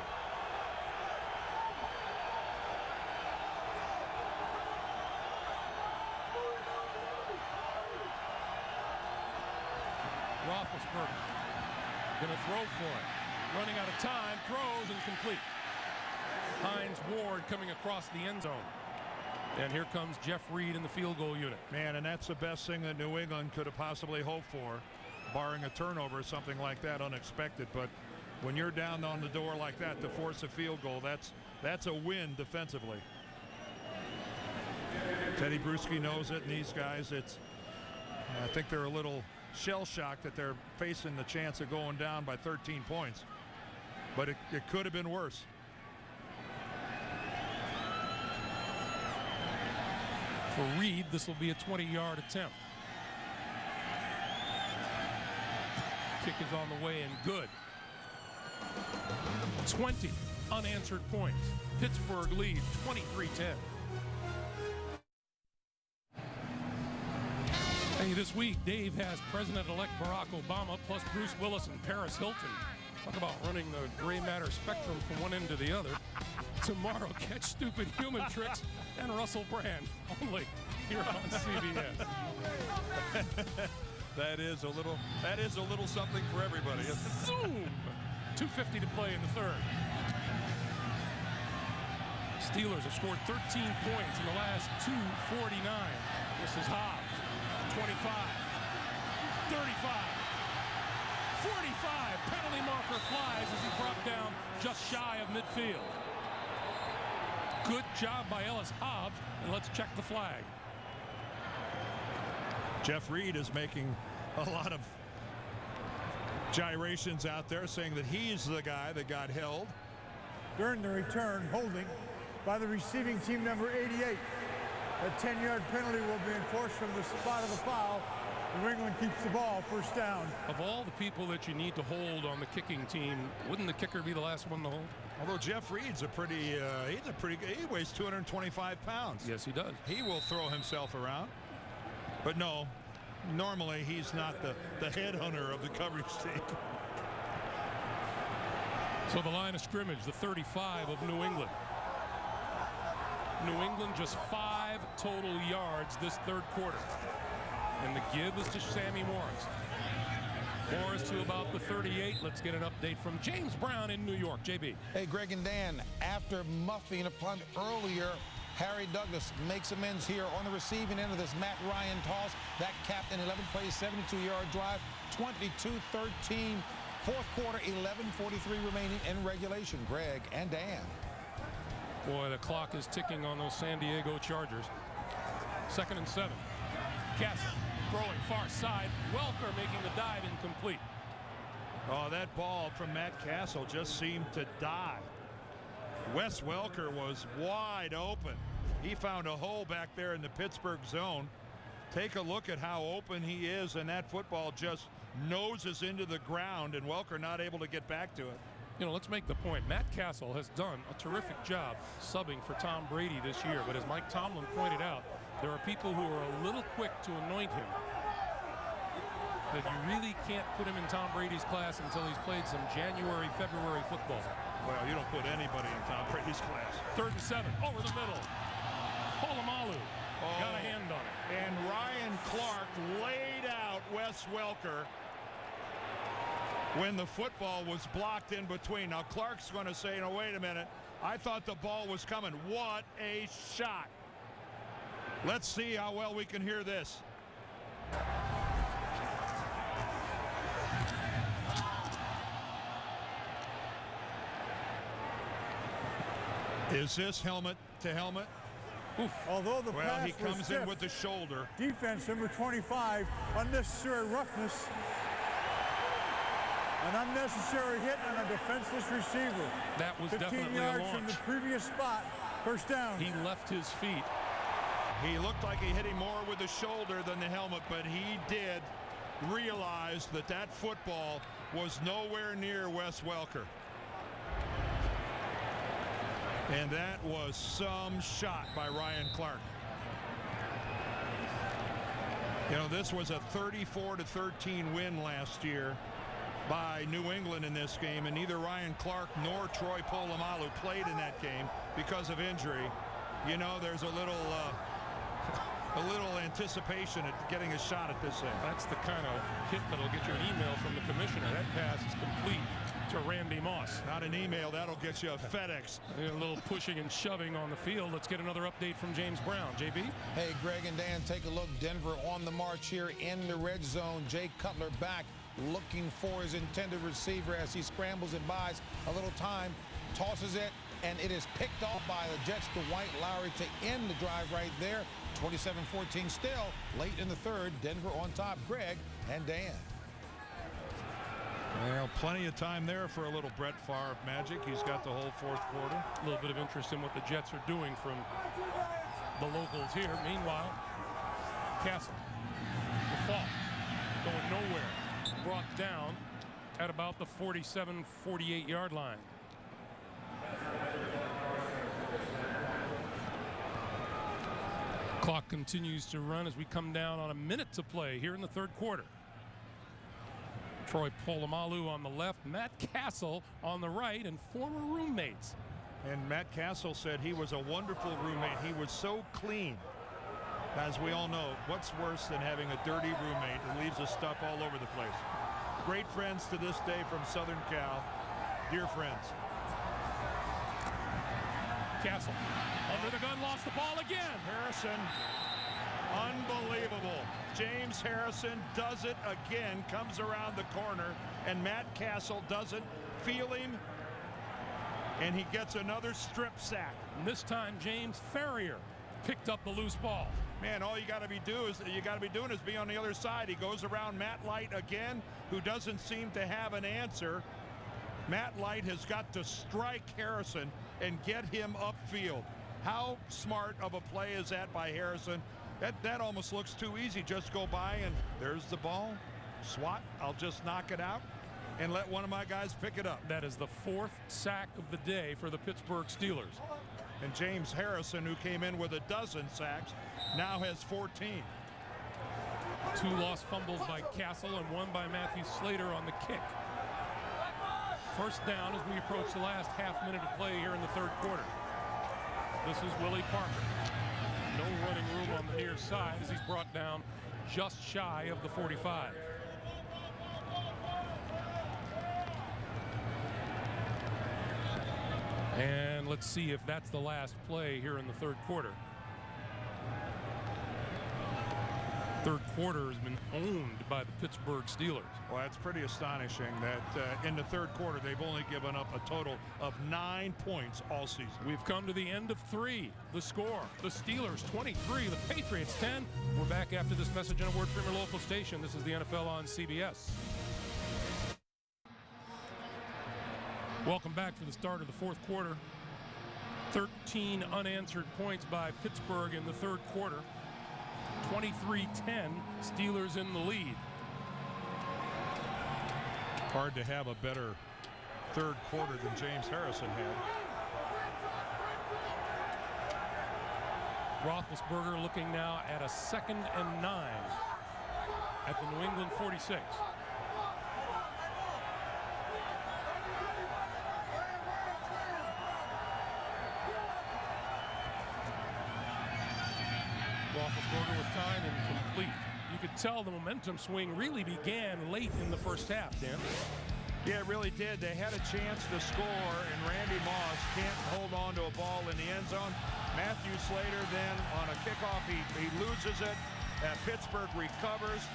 Roethlisberger going to throw for it. Running out of time, throws incomplete. Hines Ward coming across the end zone. And here comes Jeff Reed in the field goal unit. Man, and that's the best thing that New England could have possibly hoped for, barring a turnover or something like that unexpected. But when you're down on the door like that to force a field goal, that's a win defensively. Teddy Bruschi knows it, and these guys, I think they're a little shell-shocked that they're facing the chance of going down by 13 points. But it could have been worse. For Reed, this will be a 20-yard attempt. Kick is on the way and good. 20 unanswered points. Pittsburgh leads 23-10. Hey, this week, Dave has President-elect Barack Obama plus Bruce Willis and Paris Hilton. Talk about running the gray matter spectrum from one end to the other. Tomorrow, catch Stupid Human Tricks and Russell Brand, only here on CBS. That is a little something for everybody. Zoom! 2:50 to play in the third. Steelers have scored 13 points in the last 2:49. This is Hobbs. 25, 35, 45. Penalty marker flies as he brought down just shy of midfield. Good job by Ellis Hobbs, and let's check the flag. Jeff Reed is making a lot of gyrations out there, saying that he's the guy that got held. During the return, holding by the receiving team number 88. A 10-yard penalty will be enforced from the spot of the foul. New England keeps the ball, first down. Of all the people that you need to hold on the kicking team, wouldn't the kicker be the last one to hold? Although Jeff Reed's he weighs 225 pounds. Yes, he does. He will throw himself around. But no, normally he's not the headhunter of the coverage team. So the line of scrimmage, the 35 of New England. New England just 5 total yards this third quarter. And the give is to Sammy Morris. Morris to about the 38. Let's get an update from James Brown in New York. JB. Hey, Greg and Dan, after muffing a punt earlier, Harry Douglas makes amends here on the receiving end of this Matt Ryan toss. That capped an 11-play, 72-yard drive, 22-13. Fourth quarter, 11:43 remaining in regulation. Greg and Dan. Boy, the clock is ticking on those San Diego Chargers. 2nd and 7. Castle throwing far side. Welker making the dive incomplete. Oh, that ball from Matt Castle just seemed to die. Wes Welker was wide open. He found a hole back there in the Pittsburgh zone. Take a look at how open he is, and that football just noses into the ground, and Welker not able to get back to it. You know, let's make the point. Matt Castle has done a terrific job subbing for Tom Brady this year, but as Mike Tomlin pointed out, there are people who are a little quick to anoint him. That you really can't put him in Tom Brady's class until he's played some January, February football. Well, you don't put anybody in Tom Brady's class. 3rd and 7, over the middle. Polamalu got a hand on it. And Ryan Clark laid out Wes Welker when the football was blocked in between. Now Clark's going to say, no, wait a minute. I thought the ball was coming. What a shot. Let's see how well we can hear this. Is this helmet to helmet? Oof. Although the pass he comes was in tipped, with the shoulder. Defense number 25, unnecessary roughness. An unnecessary hit on a defenseless receiver. That was 15 definitely a yards launch. from the previous spot. First down. He left his feet. He looked like he hit him more with the shoulder than the helmet, but he did realize that that football was nowhere near Wes Welker. And that was some shot by Ryan Clark. You know, this was a 34-13 win last year by New England in this game, and neither Ryan Clark nor Troy Polamalu played in that game because of injury. You know, there's a little anticipation at getting a shot at this thing. That's the kind of hit that'll get you an email from the commissioner. That pass is complete to Randy Moss. Not an email, that'll get you a FedEx. A little pushing and shoving on the field. Let's get another update from James Brown. JB? Hey, Greg and Dan, take a look. Denver on the march here in the red zone. Jay Cutler back, looking for his intended receiver as he scrambles and buys a little time, tosses it, and it is picked off by the Jets to White Lowry to end the drive right there. 27-14 still, late in the third. Denver on top. Greg and Dan. Well, plenty of time there for a little Brett Favre magic. He's got the whole fourth quarter. A little bit of interest in what the Jets are doing from the locals here. Meanwhile, Castle, the fall, going nowhere. Brought down at about the 47-48 yard line. Clock continues to run as we come down on a minute to play here in the third quarter. Troy Polamalu on the left, Matt Castle on the right, and former roommates. And Matt Castle said he was a wonderful roommate. He was so clean. As we all know, what's worse than having a dirty roommate who leaves his stuff all over the place? Great friends to this day from Southern Cal. Dear friends. Castle under the gun, lost the ball again. Harrison, unbelievable. James Harrison does it again, comes around the corner, and Matt Castle doesn't feel him, and he gets another strip sack. And this time, James Ferrier picked up the loose ball. Man, all you got to be doing is be on the other side. He goes around Matt Light again, who doesn't seem to have an answer. Matt Light has got to strike Harrison and get him upfield. How smart of a play is that by Harrison? That almost looks too easy. Just go by and there's the ball. Swat, I'll just knock it out and let one of my guys pick it up. That is the fourth sack of the day for the Pittsburgh Steelers. And James Harrison, who came in with a dozen sacks, now has 14. 2 lost fumbles by Castle and 1 by Matthew Slater on the kick. First down as we approach the last half minute of play here in the third quarter. This is Willie Parker. No running room on the near side as he's brought down just shy of the 45. And let's see if that's the last play here in the third quarter. Third quarter has been owned by the Pittsburgh Steelers. Well, that's pretty astonishing that in the third quarter they've only given up a total of 9 points all season. We've come to the end of 3. The score, the Steelers 23, the Patriots 10. We're back after this message and a word from your local station. This is the NFL on CBS. Welcome back for the start of the fourth quarter. 13 unanswered points by Pittsburgh in the third quarter. 23-10, Steelers in the lead. Hard to have a better third quarter than James Harrison had. Roethlisberger looking now at a 2nd and 9 at the New England 46. Roethlisberger with time incomplete. You could tell the momentum swing really began late in the first half, Dan. Yeah, it really did. They had a chance to score, and Randy Moss can't hold on to a ball in the end zone. Matthew Slater then on a kickoff, he loses it. Pittsburgh recovers.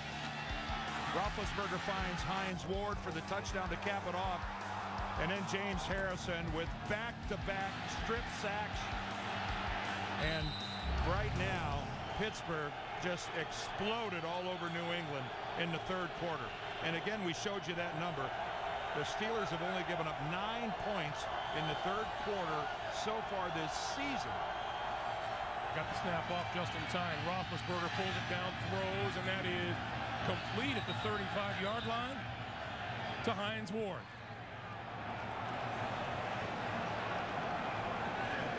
Roethlisberger finds Hines Ward for the touchdown to cap it off. And then James Harrison with back-to-back strip sacks. And right now, Pittsburgh just exploded all over New England in the third quarter. And again, we showed you that number. The Steelers have only given up 9 points in the third quarter so far this season. Got the snap off just in time. Roethlisberger pulls it down, throws, and that is complete at the 35-yard line to Hines Ward.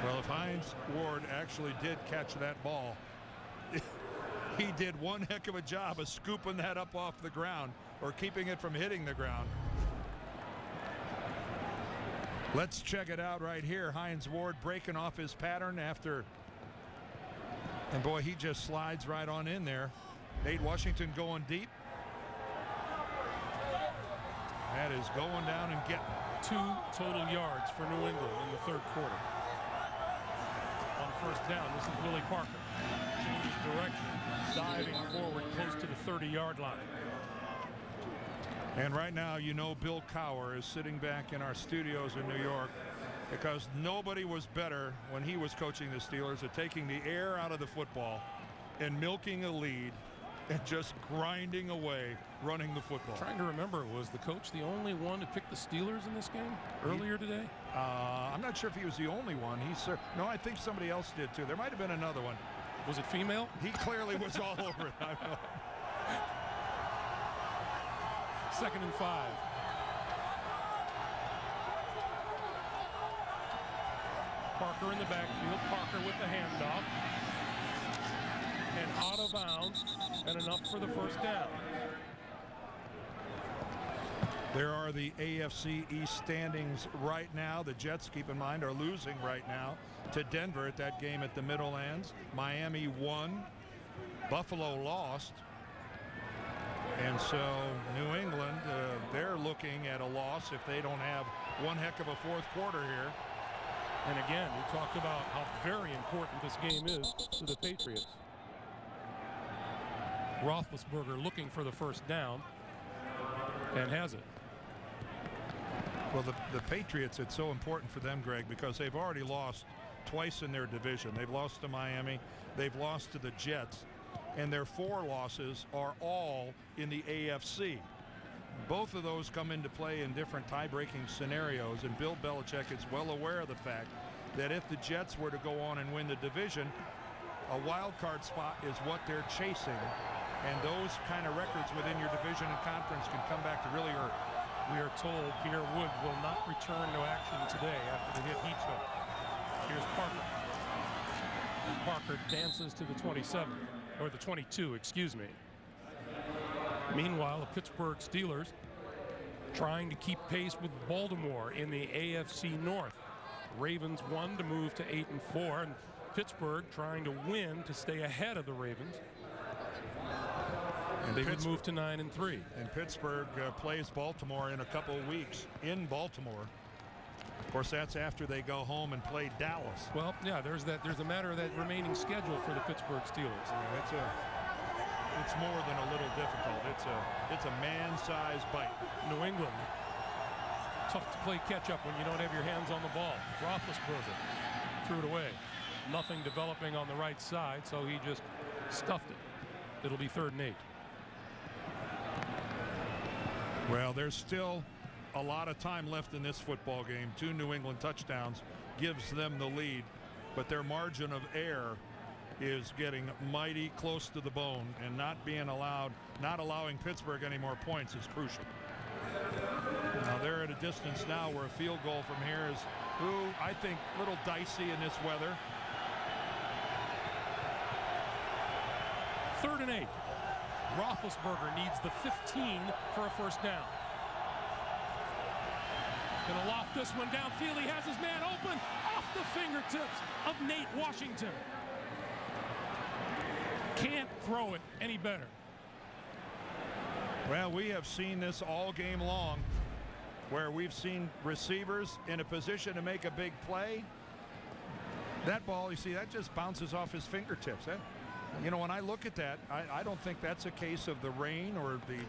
Well, if Hines Ward actually did catch that ball, he did one heck of a job of scooping that up off the ground or keeping it from hitting the ground. Let's check it out right here. Hines Ward breaking off his pattern after, and boy, he just slides right on in there. Nate Washington going deep. That is going down and getting 2 total yards for New England in the third quarter. On first down, this is Willie Parker. Changes direction, diving forward close to the 30-yard line. And right now, you know, Bill Cowher is sitting back in our studios in New York because nobody was better when he was coaching the Steelers at taking the air out of the football and milking a lead and just grinding away, running the football. Trying to remember, was the coach the only one to pick the Steelers in this game earlier today? I'm not sure if he was the only one. No, I think somebody else did too. There might have been another one. Was it female? He clearly was all over it. I know. 2nd and 5. Parker in the backfield. Parker with the handoff. And out of bounds, and enough for the first down. There are the AFC East standings right now. The Jets, keep in mind, are losing right now to Denver at that game at the Meadowlands. Miami won. Buffalo lost. And so New England, they're looking at a loss if they don't have one heck of a fourth quarter here. And again, we talked about how very important this game is to the Patriots. Roethlisberger looking for the first down and has it. Well, the Patriots, it's so important for them, Greg, because they've already lost twice in their division. They've lost to Miami. They've lost to the Jets. And their 4 losses are all in the AFC. Both of those come into play in different tie-breaking scenarios, and Bill Belichick is well aware of the fact that if the Jets were to go on and win the division, a wild card spot is what they're chasing, and those kind of records within your division and conference can come back to really hurt. We are told Pierre Wood will not return to action today after the hit he took. Here's Parker. Parker dances to the 27, or the 22, excuse me. Meanwhile, the Pittsburgh Steelers trying to keep pace with Baltimore in the AFC North. Ravens won to move to 8-4, and Pittsburgh trying to win to stay ahead of the Ravens. And they would move to 9-3. And Pittsburgh plays Baltimore in a couple of weeks in Baltimore. Of course, that's after they go home and play Dallas. Well, yeah, there's a matter of that remaining schedule for the Pittsburgh Steelers. It's more than a little difficult. It's a man-sized bite. New England, tough to play catch-up when you don't have your hands on the ball. Roethlisberger threw it away. Nothing developing on the right side, so he just stuffed it. It'll be 3rd and 8. Well, there's still a lot of time left in this football game. 2 New England touchdowns gives them the lead, but their margin of error is getting mighty close to the bone, and not allowing Pittsburgh any more points is crucial. Now they're at a distance now where a field goal from here is, I think, a little dicey in this weather. 3rd and 8. Roethlisberger needs the 15 for a first down. Gonna loft this one downfield. He has his man open off the fingertips of Nate Washington. Can't throw it any better. Well, we have seen this all game long, where we've seen receivers in a position to make a big play. That ball, you see, that just bounces off his fingertips. When I look at that, I don't think that's a case of the rain or the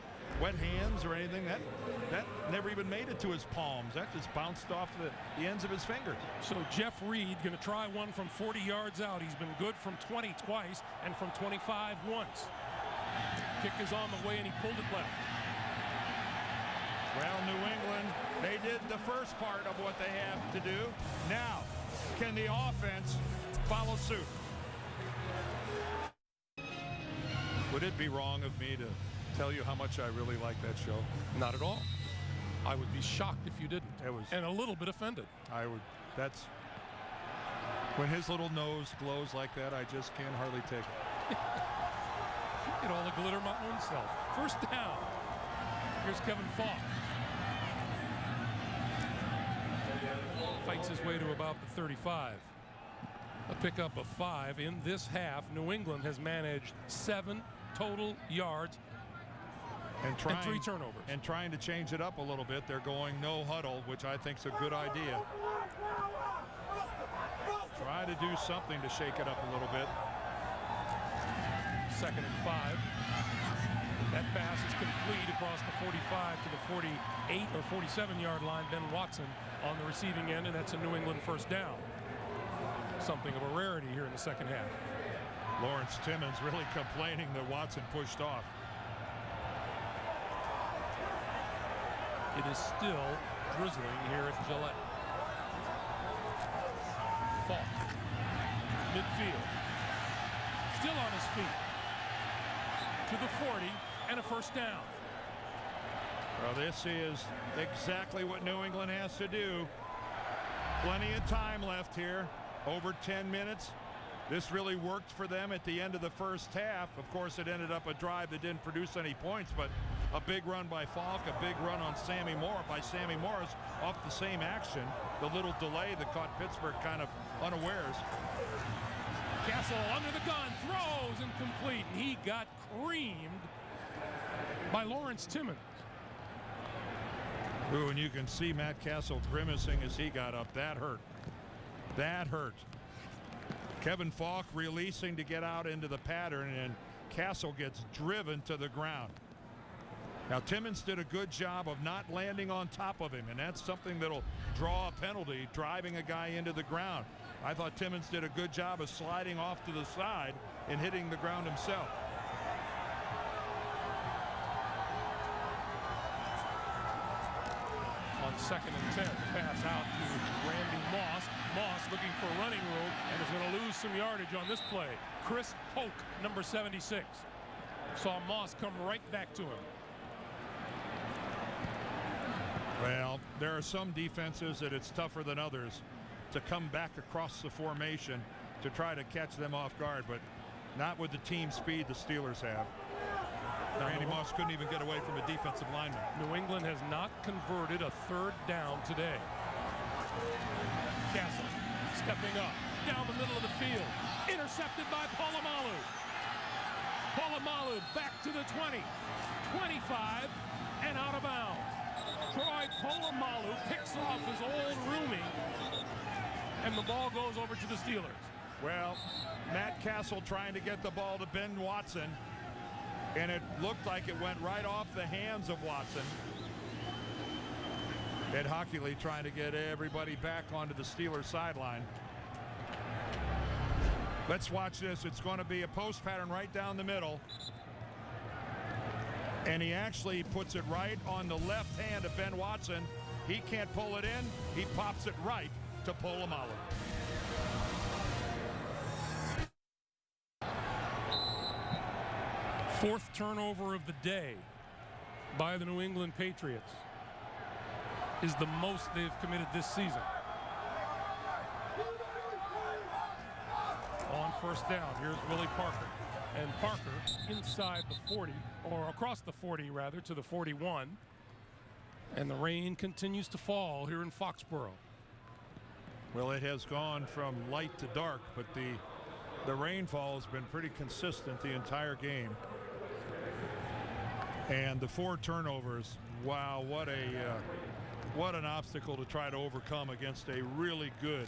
wet hands or anything. That never even made it to his palms. That just bounced off the ends of his fingers. So Jeff Reed going to try one from 40 yards out. He's been good from 20 twice and from 25 once. Kick is on the way, and he pulled it left. Well, New England, they did the first part of what they have to do. Now, can the offense follow suit? Would it be wrong of me to tell you how much I really like that show? Not at all. I would be shocked if you didn't. And a little bit offended. I would. That's when his little nose glows like that, I just can't hardly take it. Get all the glitter my own self. First down. Here's Kevin Falk. Fights his way to about the 35. A pickup of 5 in this half. New England has managed 7 total yards and 3 turnovers. And trying to change it up a little bit. They're going no huddle, which I think is a good idea. Try to do something to shake it up a little bit. 2nd and 5. That pass is complete across the 45 to the 48 or 47-yard line. Ben Watson on the receiving end, and that's a New England first down. Something of a rarity here in the second half. Lawrence Timmons really complaining that Watson pushed off. It is still drizzling here at Gillette. Falk. Midfield. Still on his feet. To the 40 and a first down. Well, this is exactly what New England has to do. Plenty of time left here. Over 10 minutes. This really worked for them at the end of the first half. Of course, it ended up a drive that didn't produce any points, but a big run by Falk, a big run on Sammy Morris off the same action. The little delay that caught Pittsburgh kind of unawares. Castle under the gun, throws incomplete, and he got creamed by Lawrence Timmons. Ooh, and you can see Matt Castle grimacing as he got up. That hurt. That hurt. Kevin Falk releasing to get out into the pattern, and Castle gets driven to the ground. Now, Timmons did a good job of not landing on top of him, and that's something that'll draw a penalty, driving a guy into the ground. I thought Timmons did a good job of sliding off to the side and hitting the ground himself. On 2nd and 10, pass out to Randy Moss. Moss looking for running room and is going to lose some yardage on this play. Chris Hoke, number 76. Saw Moss come right back to him. Well, there are some defenses that it's tougher than others to come back across the formation to try to catch them off guard, but not with the team speed the Steelers have. Randy Moss couldn't even get away from a defensive lineman. New England has not converted a 3rd down today. Castle stepping up down the middle of the field. Intercepted by Polamalu. Polamalu back to the 20, 25, and out of bounds. Troy Polamalu picks off his old roomie, and the ball goes over to the Steelers. Well, Matt Castle trying to get the ball to Ben Watson, and it looked like it went right off the hands of Watson. Ed Hockley trying to get everybody back onto the Steelers sideline. Let's watch this. It's going to be a post pattern right down the middle. And he actually puts it right on the left hand of Ben Watson. He can't pull it in. He pops it right to Polamalu. Fourth turnover of the day by the New England Patriots is the most they've committed this season. On first down, here's Willie Parker. And Parker inside the 40, or across the 40 rather, to the 41. And the rain continues to fall here in Foxborough. Well, it has gone from light to dark, but the rainfall has been pretty consistent the entire game. And the 4 turnovers, wow, what an obstacle to try to overcome against a really good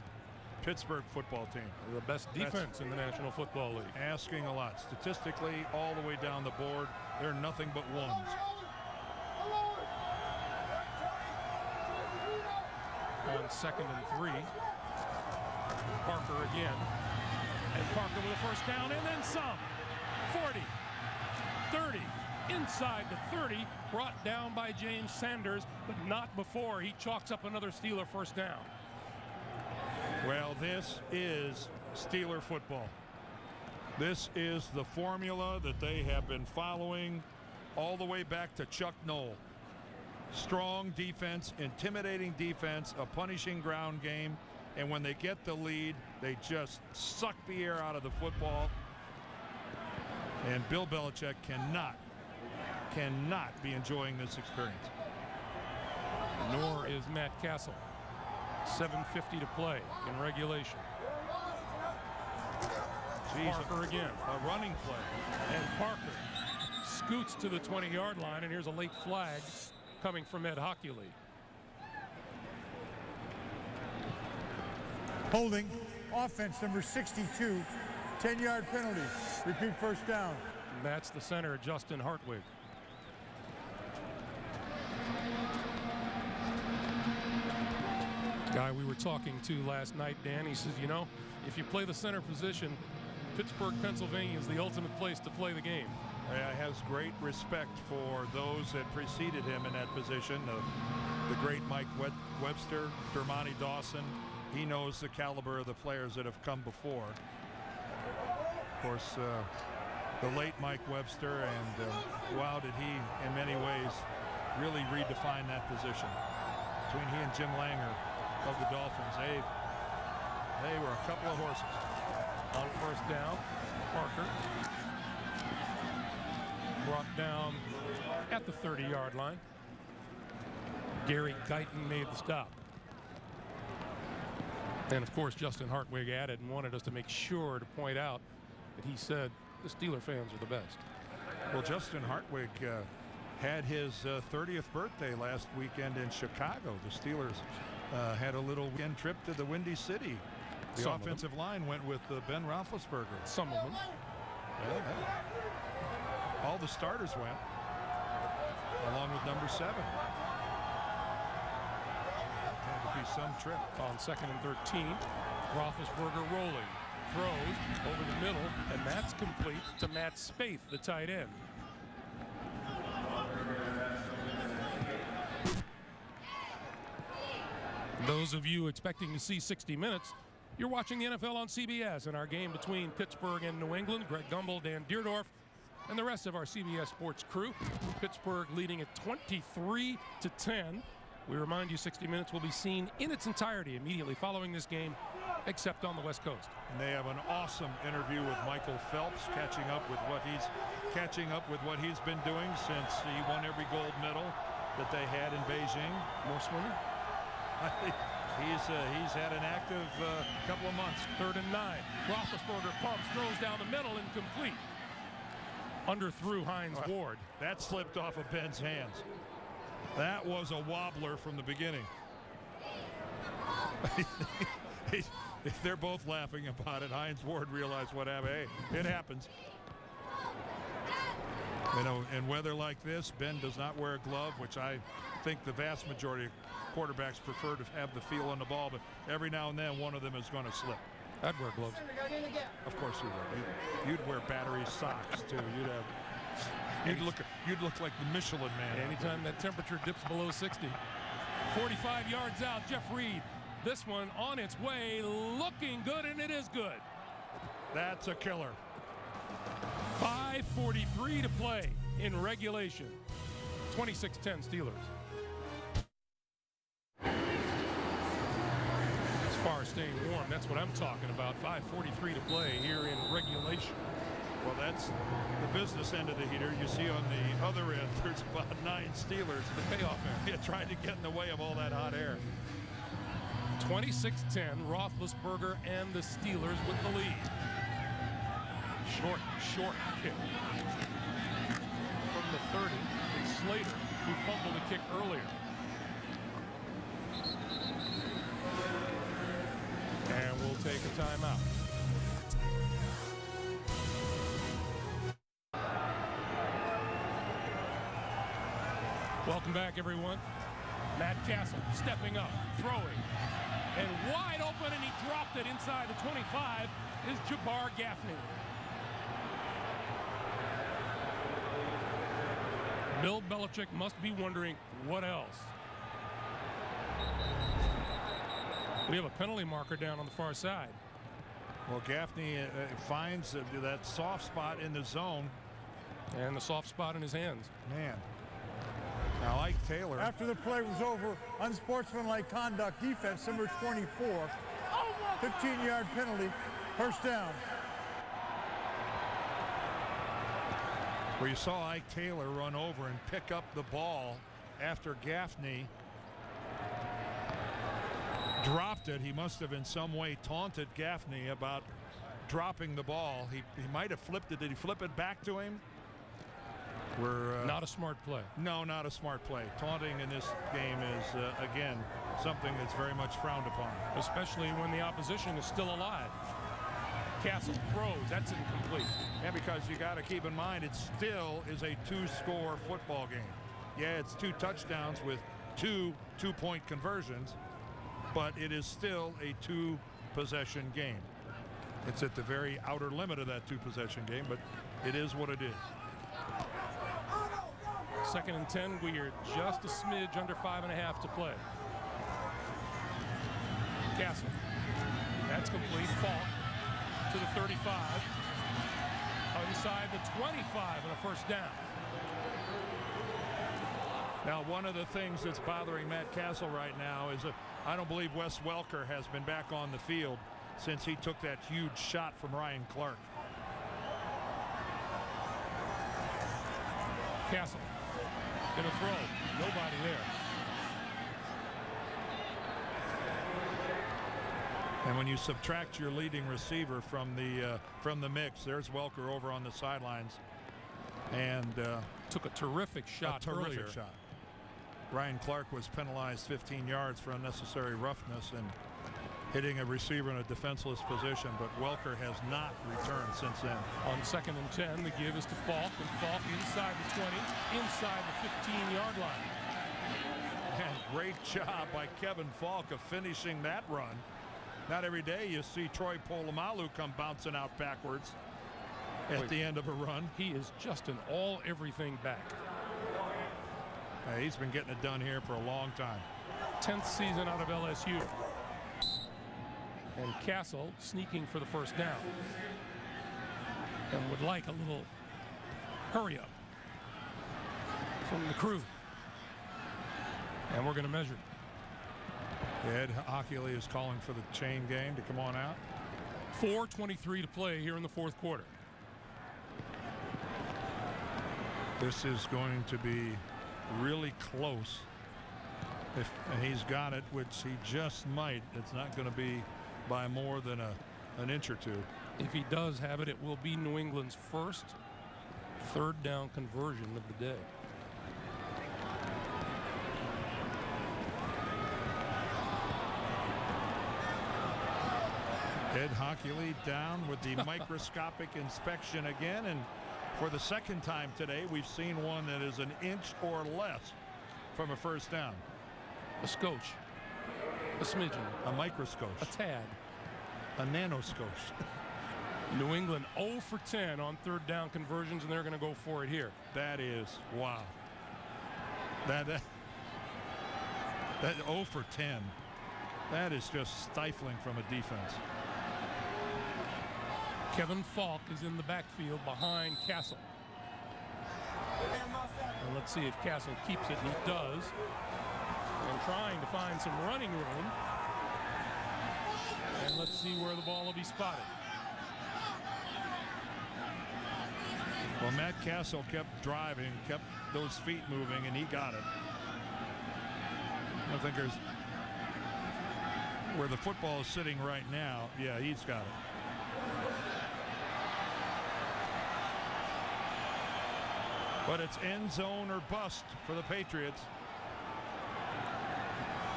Pittsburgh football team. The best defense in the National Football League. Asking a lot. Statistically, all the way down the board, they're nothing but ones. On 2nd and 3. Parker again. And Parker with a first down and then some. 40, 30, inside the 30, brought down by James Sanders, but not before he chalks up another Steeler first down. Well, this is Steeler football. This is the formula that they have been following all the way back to Chuck Noll. Strong defense, intimidating defense, a punishing ground game, and when they get the lead, they just suck the air out of the football. And Bill Belichick cannot be enjoying this experience. Nor is Matt Castle. 7:50 to play in regulation. Parker again. A running play. And Parker scoots to the 20-yard line, and here's a late flag coming from Ed Hockley. Holding, offense number 62, 10-yard penalty. Repeat first down. And that's the center, Justin Hartwig. Guy we were talking to last night, Dan, he says, you know, if you play the center position, Pittsburgh, Pennsylvania is the ultimate place to play the game. Has great respect for those that preceded him in that position. The great Mike Webster, Dermontti Dawson. He knows the caliber of the players that have come before. Of course, the late Mike Webster, and wow, did he, in many ways, really redefine that position. Between he and Jim Langer of the Dolphins, they were a couple of horses. On first down, Parker brought down at the 30-yard line. Gary Guyton made the stop. And of course, Justin Hartwig added and wanted us to make sure to point out that he said the Steeler fans are the best. Well, Justin Hartwig had his 30th birthday last weekend in Chicago. The Steelers had a little weekend trip to the Windy City. The offensive line went with Ben Roethlisberger. Some of them. All the starters went, along with number 7. Had to be some trip. On 2nd and 13, Roethlisberger rolling, throws over the middle, and that's complete to Matt Spaeth, the tight end. Those of you expecting to see 60 minutes, you're watching the NFL on CBS, and our game between Pittsburgh and New England. Greg Gumbel, Dan Deerdorf, and the rest of our CBS Sports crew. Pittsburgh leading at 23-10. We remind you 60 Minutes will be seen in its entirety immediately following this game, except on the West Coast. And they have an awesome interview with Michael Phelps, catching up with what he's been doing since he won every gold medal that they had in Beijing. More swimming? He's had an active couple of months. 3rd and 9. Roethlisberger pumps, throws down the middle, incomplete. Underthrew Hines Ward. That slipped off of Ben's hands. That was a wobbler from the beginning. They're both laughing about it. Hines Ward realized what happened. Hey, it happens. You know, in weather like this, Ben does not wear a glove, which I think the vast majority of quarterbacks prefer to have the feel on the ball, but every now and then one of them is going to slip. I'd wear gloves. Of course you would. You'd wear battery socks too. You'd look like the Michelin Man. Anytime that temperature dips below 60. 45 yards out, Jeff Reed. This one on its way, looking good, and it is good. That's a killer. 5:43 to play in regulation. 26-10 Steelers. As far as staying warm, that's what I'm talking about. 5:43 to play here in regulation. Well, that's the business end of the heater. You see on the other end, there's about 9 Steelers. The payoff end. Yeah, trying to get in the way of all that hot air. 26-10, Roethlisberger and the Steelers with the lead. Short kick. From the 30, it's Slater, who fumbled the kick earlier. And we'll take a timeout. Welcome back, everyone. Matt Castle stepping up, throwing, and wide open, and he dropped it inside the 25 is Jabbar Gaffney. Bill Belichick must be wondering what else. We have a penalty marker down on the far side. Well, Gaffney finds that soft spot in the zone. And the soft spot in his hands. Man. Now, Ike Taylor. After the play was over, unsportsmanlike conduct, defense, number 24. 15-yard penalty, first down. Where you saw Ike Taylor run over and pick up the ball after Gaffney dropped it. He must have in some way taunted Gaffney about dropping the ball. He might have flipped it. Did he flip it back to him? Not a smart play. No, not a smart play. Taunting in this game is, again, something that's very much frowned upon. Especially when the opposition is still alive. Castle throws. That's incomplete. And because you got to keep in mind, it still is a 2-score football game. Yeah, it's 2 touchdowns with 2 two-point conversions, but it is still a 2-possession game. It's at the very outer limit of that 2-possession game, but it is what it is. 2nd and 10. We are just a smidge under 5.5 to play. Castle. That's complete. Falk to the 35. Inside the 25 and a first down. Now, one of the things that's bothering Matt Castle right now is I don't believe Wes Welker has been back on the field since he took that huge shot from Ryan Clark. Castle gonna throw. Nobody there. And when you subtract your leading receiver from the mix, there's Welker over on the sidelines, and took a terrific shot earlier. Ryan Clark was penalized 15 yards for unnecessary roughness and hitting a receiver in a defenseless position, but Welker has not returned since then. On 2nd and 10, the give is to Falk, and Falk inside the 20, inside the 15-yard line. And great job by Kevin Falk of finishing that run. Not every day you see Troy Polamalu come bouncing out backwards at the end of a run. He is just an all-everything back. He's been getting it done here for a long time. 10th season out of LSU. And Castle sneaking for the first down. And would like a little hurry up from the crew. And we're going to measure. Ed Hockley is calling for the chain game to come on out. 4:23 to play here in the 4th quarter. This is going to be really close If he's got it, which he just might, it's not going to be by more than an inch or two. If he does have it, it will be New England's first third down conversion of the day. Ed Hockley down with the microscopic inspection again, and for the second time today we've seen one that is an inch or less from a first down. A scotch, a smidgen, a microscope, a tad, a nanoscope. New England 0 for 10 on third down conversions, and they're going to go for it here. That is, wow. That 0 for 10. That is just stifling from a defense. Kevin Falk is in the backfield behind Castle. And let's see if Castle keeps it, and he does. And trying to find some running room. And let's see where the ball will be spotted. Well, Matt Castle kept driving, kept those feet moving, and he got it. I don't think there's where the football is sitting right now. Yeah, he's got it. But it's end zone or bust for the Patriots.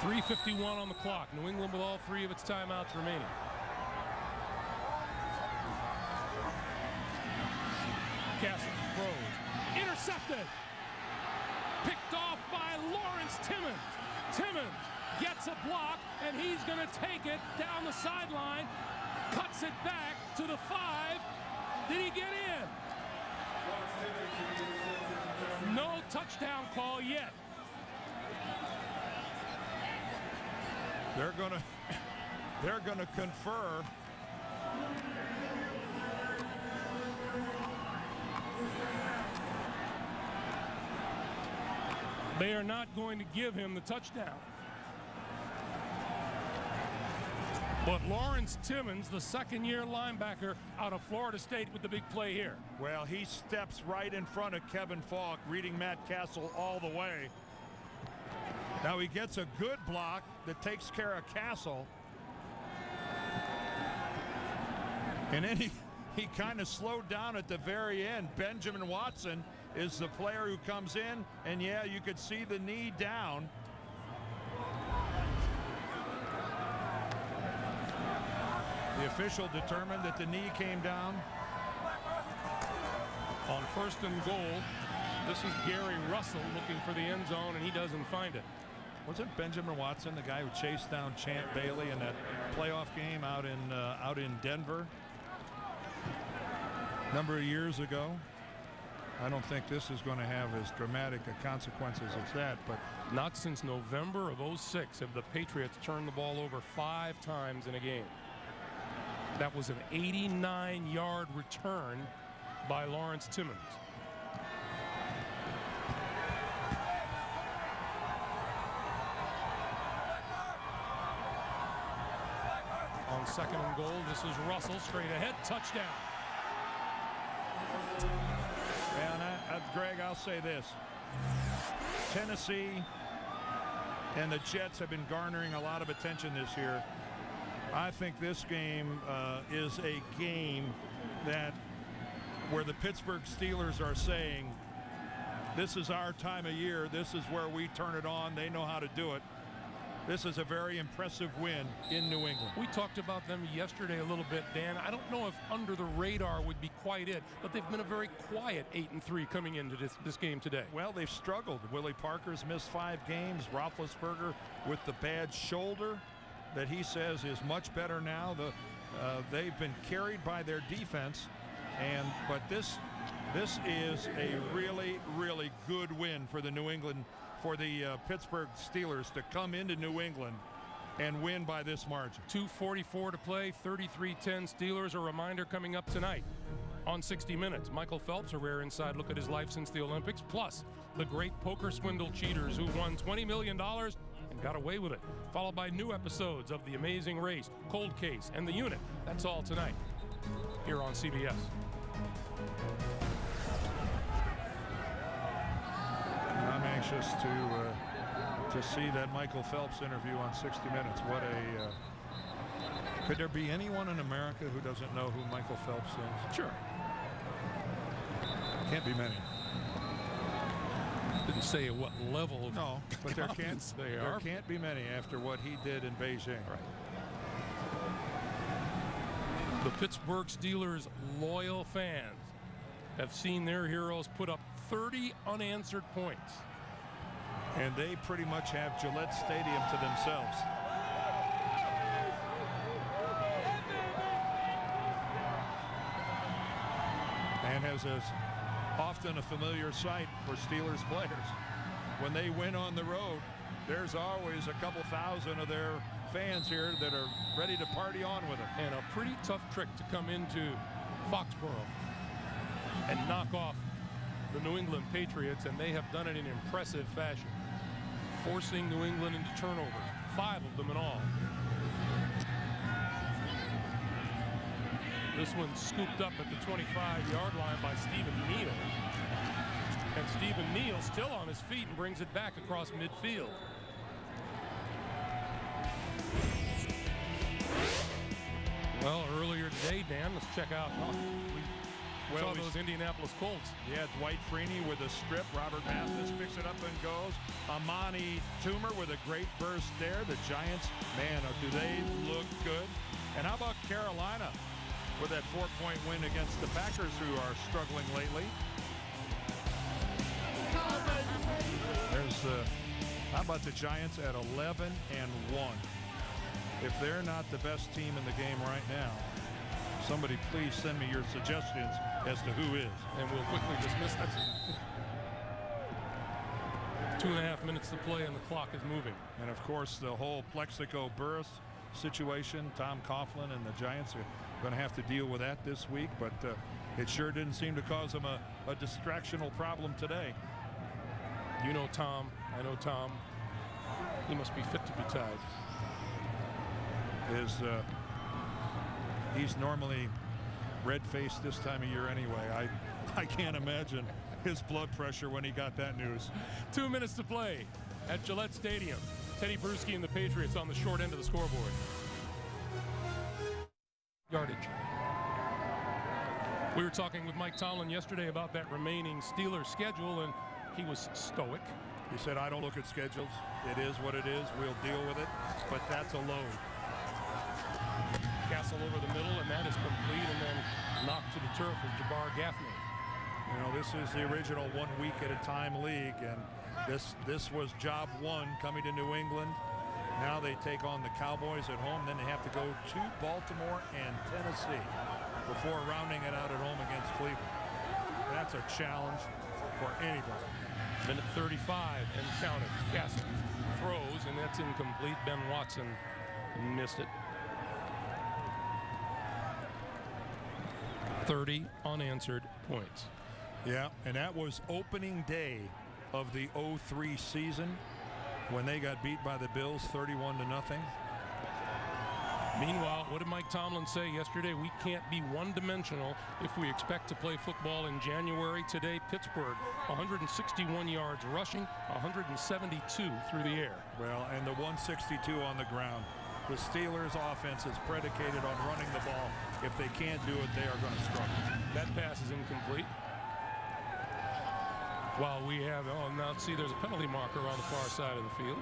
3:51 on the clock. New England with all three of its timeouts remaining. Castle throws. Intercepted. Picked off by Lawrence Timmons. Timmons gets a block, and he's going to take it down the sideline. Cuts it back to the 5. Did he get in? No touchdown call yet. They're gonna confer. They are not going to give him the touchdown. But Lawrence Timmons, the second-year linebacker out of Florida State, with the big play here. Well, he steps right in front of Kevin Falk, reading Matt Castle all the way. Now he gets a good block that takes care of Castle. And then he kind of slowed down at the very end. Benjamin Watson is the player who comes in, and yeah, you could see the knee down. The official determined that the knee came down. On 1st and goal, this is Gary Russell looking for the end zone, and he doesn't find it. Wasn't Benjamin Watson the guy who chased down Champ Bailey in that playoff game out in Denver a number of years ago? I don't think this is going to have as dramatic a consequences as that, but not since November of 06 have the Patriots turned the ball over 5 times in a game. That was an 89-yard return by Lawrence Timmons. On 2nd and goal, this is Russell straight ahead, touchdown. And Greg, I'll say this. Tennessee and the Jets have been garnering a lot of attention this year. I think this game is a game that where the Pittsburgh Steelers are saying, this is our time of year. This is where we turn it on. They know how to do it. This is a very impressive win in New England. We talked about them yesterday a little bit, Dan. I don't know if under the radar would be quite it, but they've been a very quiet 8-3 coming into this game today. Well, they've struggled. Willie Parker's missed 5 games. Roethlisberger with the bad shoulder that he says is much better now. They've been carried by their defense, but this is a really, really good win for the Pittsburgh Steelers to come into New England and win by this margin. 2:44 to play, 33-10 Steelers. A reminder coming up tonight on 60 Minutes. Michael Phelps, a rare inside look at his life since the Olympics, plus the great poker swindle cheaters who won $20 million and got away with it. Followed by new episodes of The Amazing Race, Cold Case, and The Unit. That's all tonight here on CBS. I'm anxious to to see that Michael Phelps interview on 60 Minutes. What a could there be anyone in America who doesn't know who Michael Phelps is? Sure. Can't be many. Didn't say at what level of No, but there can't be many after what he did in Beijing. Right. The Pittsburgh Steelers' loyal fans have seen their heroes put up 30 unanswered points. And they pretty much have Gillette Stadium to themselves. And as is often a familiar sight for Steelers players, when they win on the road, there's always a couple thousand of their fans here that are ready to party on with them. And a pretty tough trick to come into Foxborough and knock off the New England Patriots, and they have done it in impressive fashion, forcing New England into turnovers, 5 of them in all. This one scooped up at the 25-yard line by Stephen Neal. And Stephen Neal still on his feet and brings it back across midfield. Well, earlier today, Dan, let's check out. We saw those Indianapolis Colts. Yeah, Dwight Freeney with a strip. Robert Mathis picks it up and goes. Amani Toomer with a great burst there. The Giants, man, do they look good. And how about Carolina with that 4-point win against the Packers, who are struggling lately? There's how about the Giants at 11-1? If they're not the best team in the game right now, somebody please send me your suggestions as to who is. And we'll quickly dismiss that. 2.5 minutes to play and the clock is moving. And of course, the whole Plexico Burris situation, Tom Coughlin and the Giants are going to have to deal with that this week, but it sure didn't seem to cause them a distractional problem today. You know Tom, I know Tom. He must be fit to be tied. He's normally red-faced this time of year anyway. I can't imagine his blood pressure when he got that news. 2 minutes to play at Gillette Stadium. Teddy Bruschi and the Patriots on the short end of the scoreboard. Yardage. We were talking with Mike Tomlin yesterday about that remaining Steelers schedule, and he was stoic. He said, I don't look at schedules. It is what it is. We'll deal with it. But that's a load. Castle over the middle, and that is complete, and then knocked to the turf with Jabbar Gaffney. You know, this is the original 1 week at a time league, and this was job one coming to New England. Now they take on the Cowboys at home, then they have to go to Baltimore and Tennessee before rounding it out at home against Cleveland. That's a challenge for anybody. Minute 35 and counted. Castle throws, and that's incomplete. Ben Watson missed it. 30 unanswered points. Yeah, and that was opening day of the 03 season when they got beat by the Bills 31-0. Meanwhile, what did Mike Tomlin say yesterday? We can't be one-dimensional if we expect to play football in January. Today, Pittsburgh, 161 yards rushing, 172 through the air. Well, and the 162 on the ground. The Steelers' offense is predicated on running the ball. If they can't do it, they are going to struggle. That pass is incomplete. While we have, now see, there's a penalty marker on the far side of the field.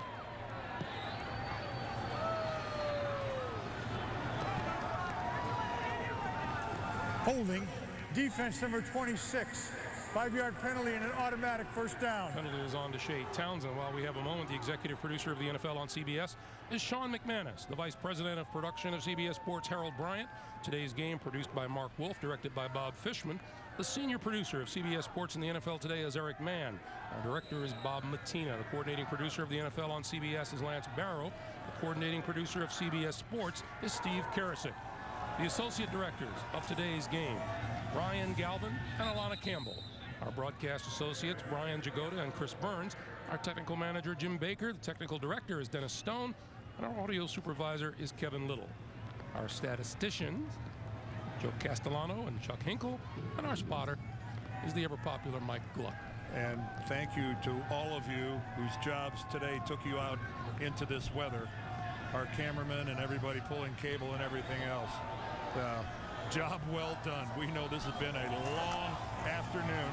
Holding, defense number 26. 5-yard penalty and an automatic first down. Penalty is on to Shea Townsend. While we have a moment, the executive producer of the NFL on CBS is Sean McManus. The vice president of production of CBS Sports, Harold Bryant. Today's game produced by Mark Wolf, directed by Bob Fishman. The senior producer of CBS Sports in the NFL today is Eric Mann. Our director is Bob Matina. The coordinating producer of the NFL on CBS is Lance Barrow. The coordinating producer of CBS Sports is Steve Karasik. The associate directors of today's game, Brian Galvin and Alana Campbell. Our broadcast associates, Brian Jagoda and Chris Burns. Our technical manager, Jim Baker. The technical director is Dennis Stone. And our audio supervisor is Kevin Little. Our statisticians, Joe Castellano and Chuck Hinkle. And our spotter is the ever-popular Mike Gluck. And thank you to all of you whose jobs today took you out into this weather. Our cameramen and everybody pulling cable and everything else. Job well done. We know this has been a long afternoon.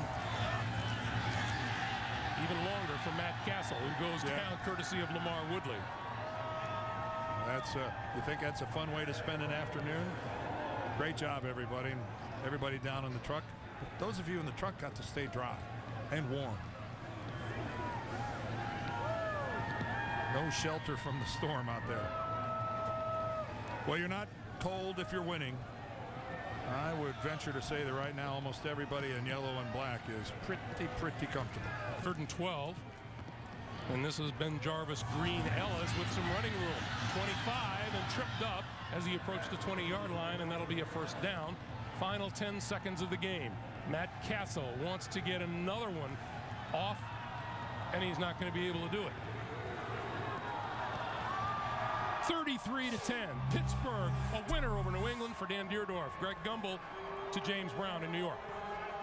Even longer for Matt Castle, who goes down courtesy of Lamar Woodley. You think that's a fun way to spend an afternoon? Great job, everybody. Everybody down in the truck. But those of you in the truck got to stay dry and warm. No shelter from the storm out there. Well, you're not cold if you're winning. I would venture to say that right now almost everybody in yellow and black is pretty comfortable. 3rd and 12. And this has been Jarvis Green Ellis with some running room. 25 and tripped up as he approached the 20-yard line, and that'll be a first down. Final 10 seconds of the game. Matt Castle wants to get another one off, and he's not going to be able to do it. 33-10. Pittsburgh, a winner over New England for Dan Deerdorf. Greg Gumbel to James Brown in New York.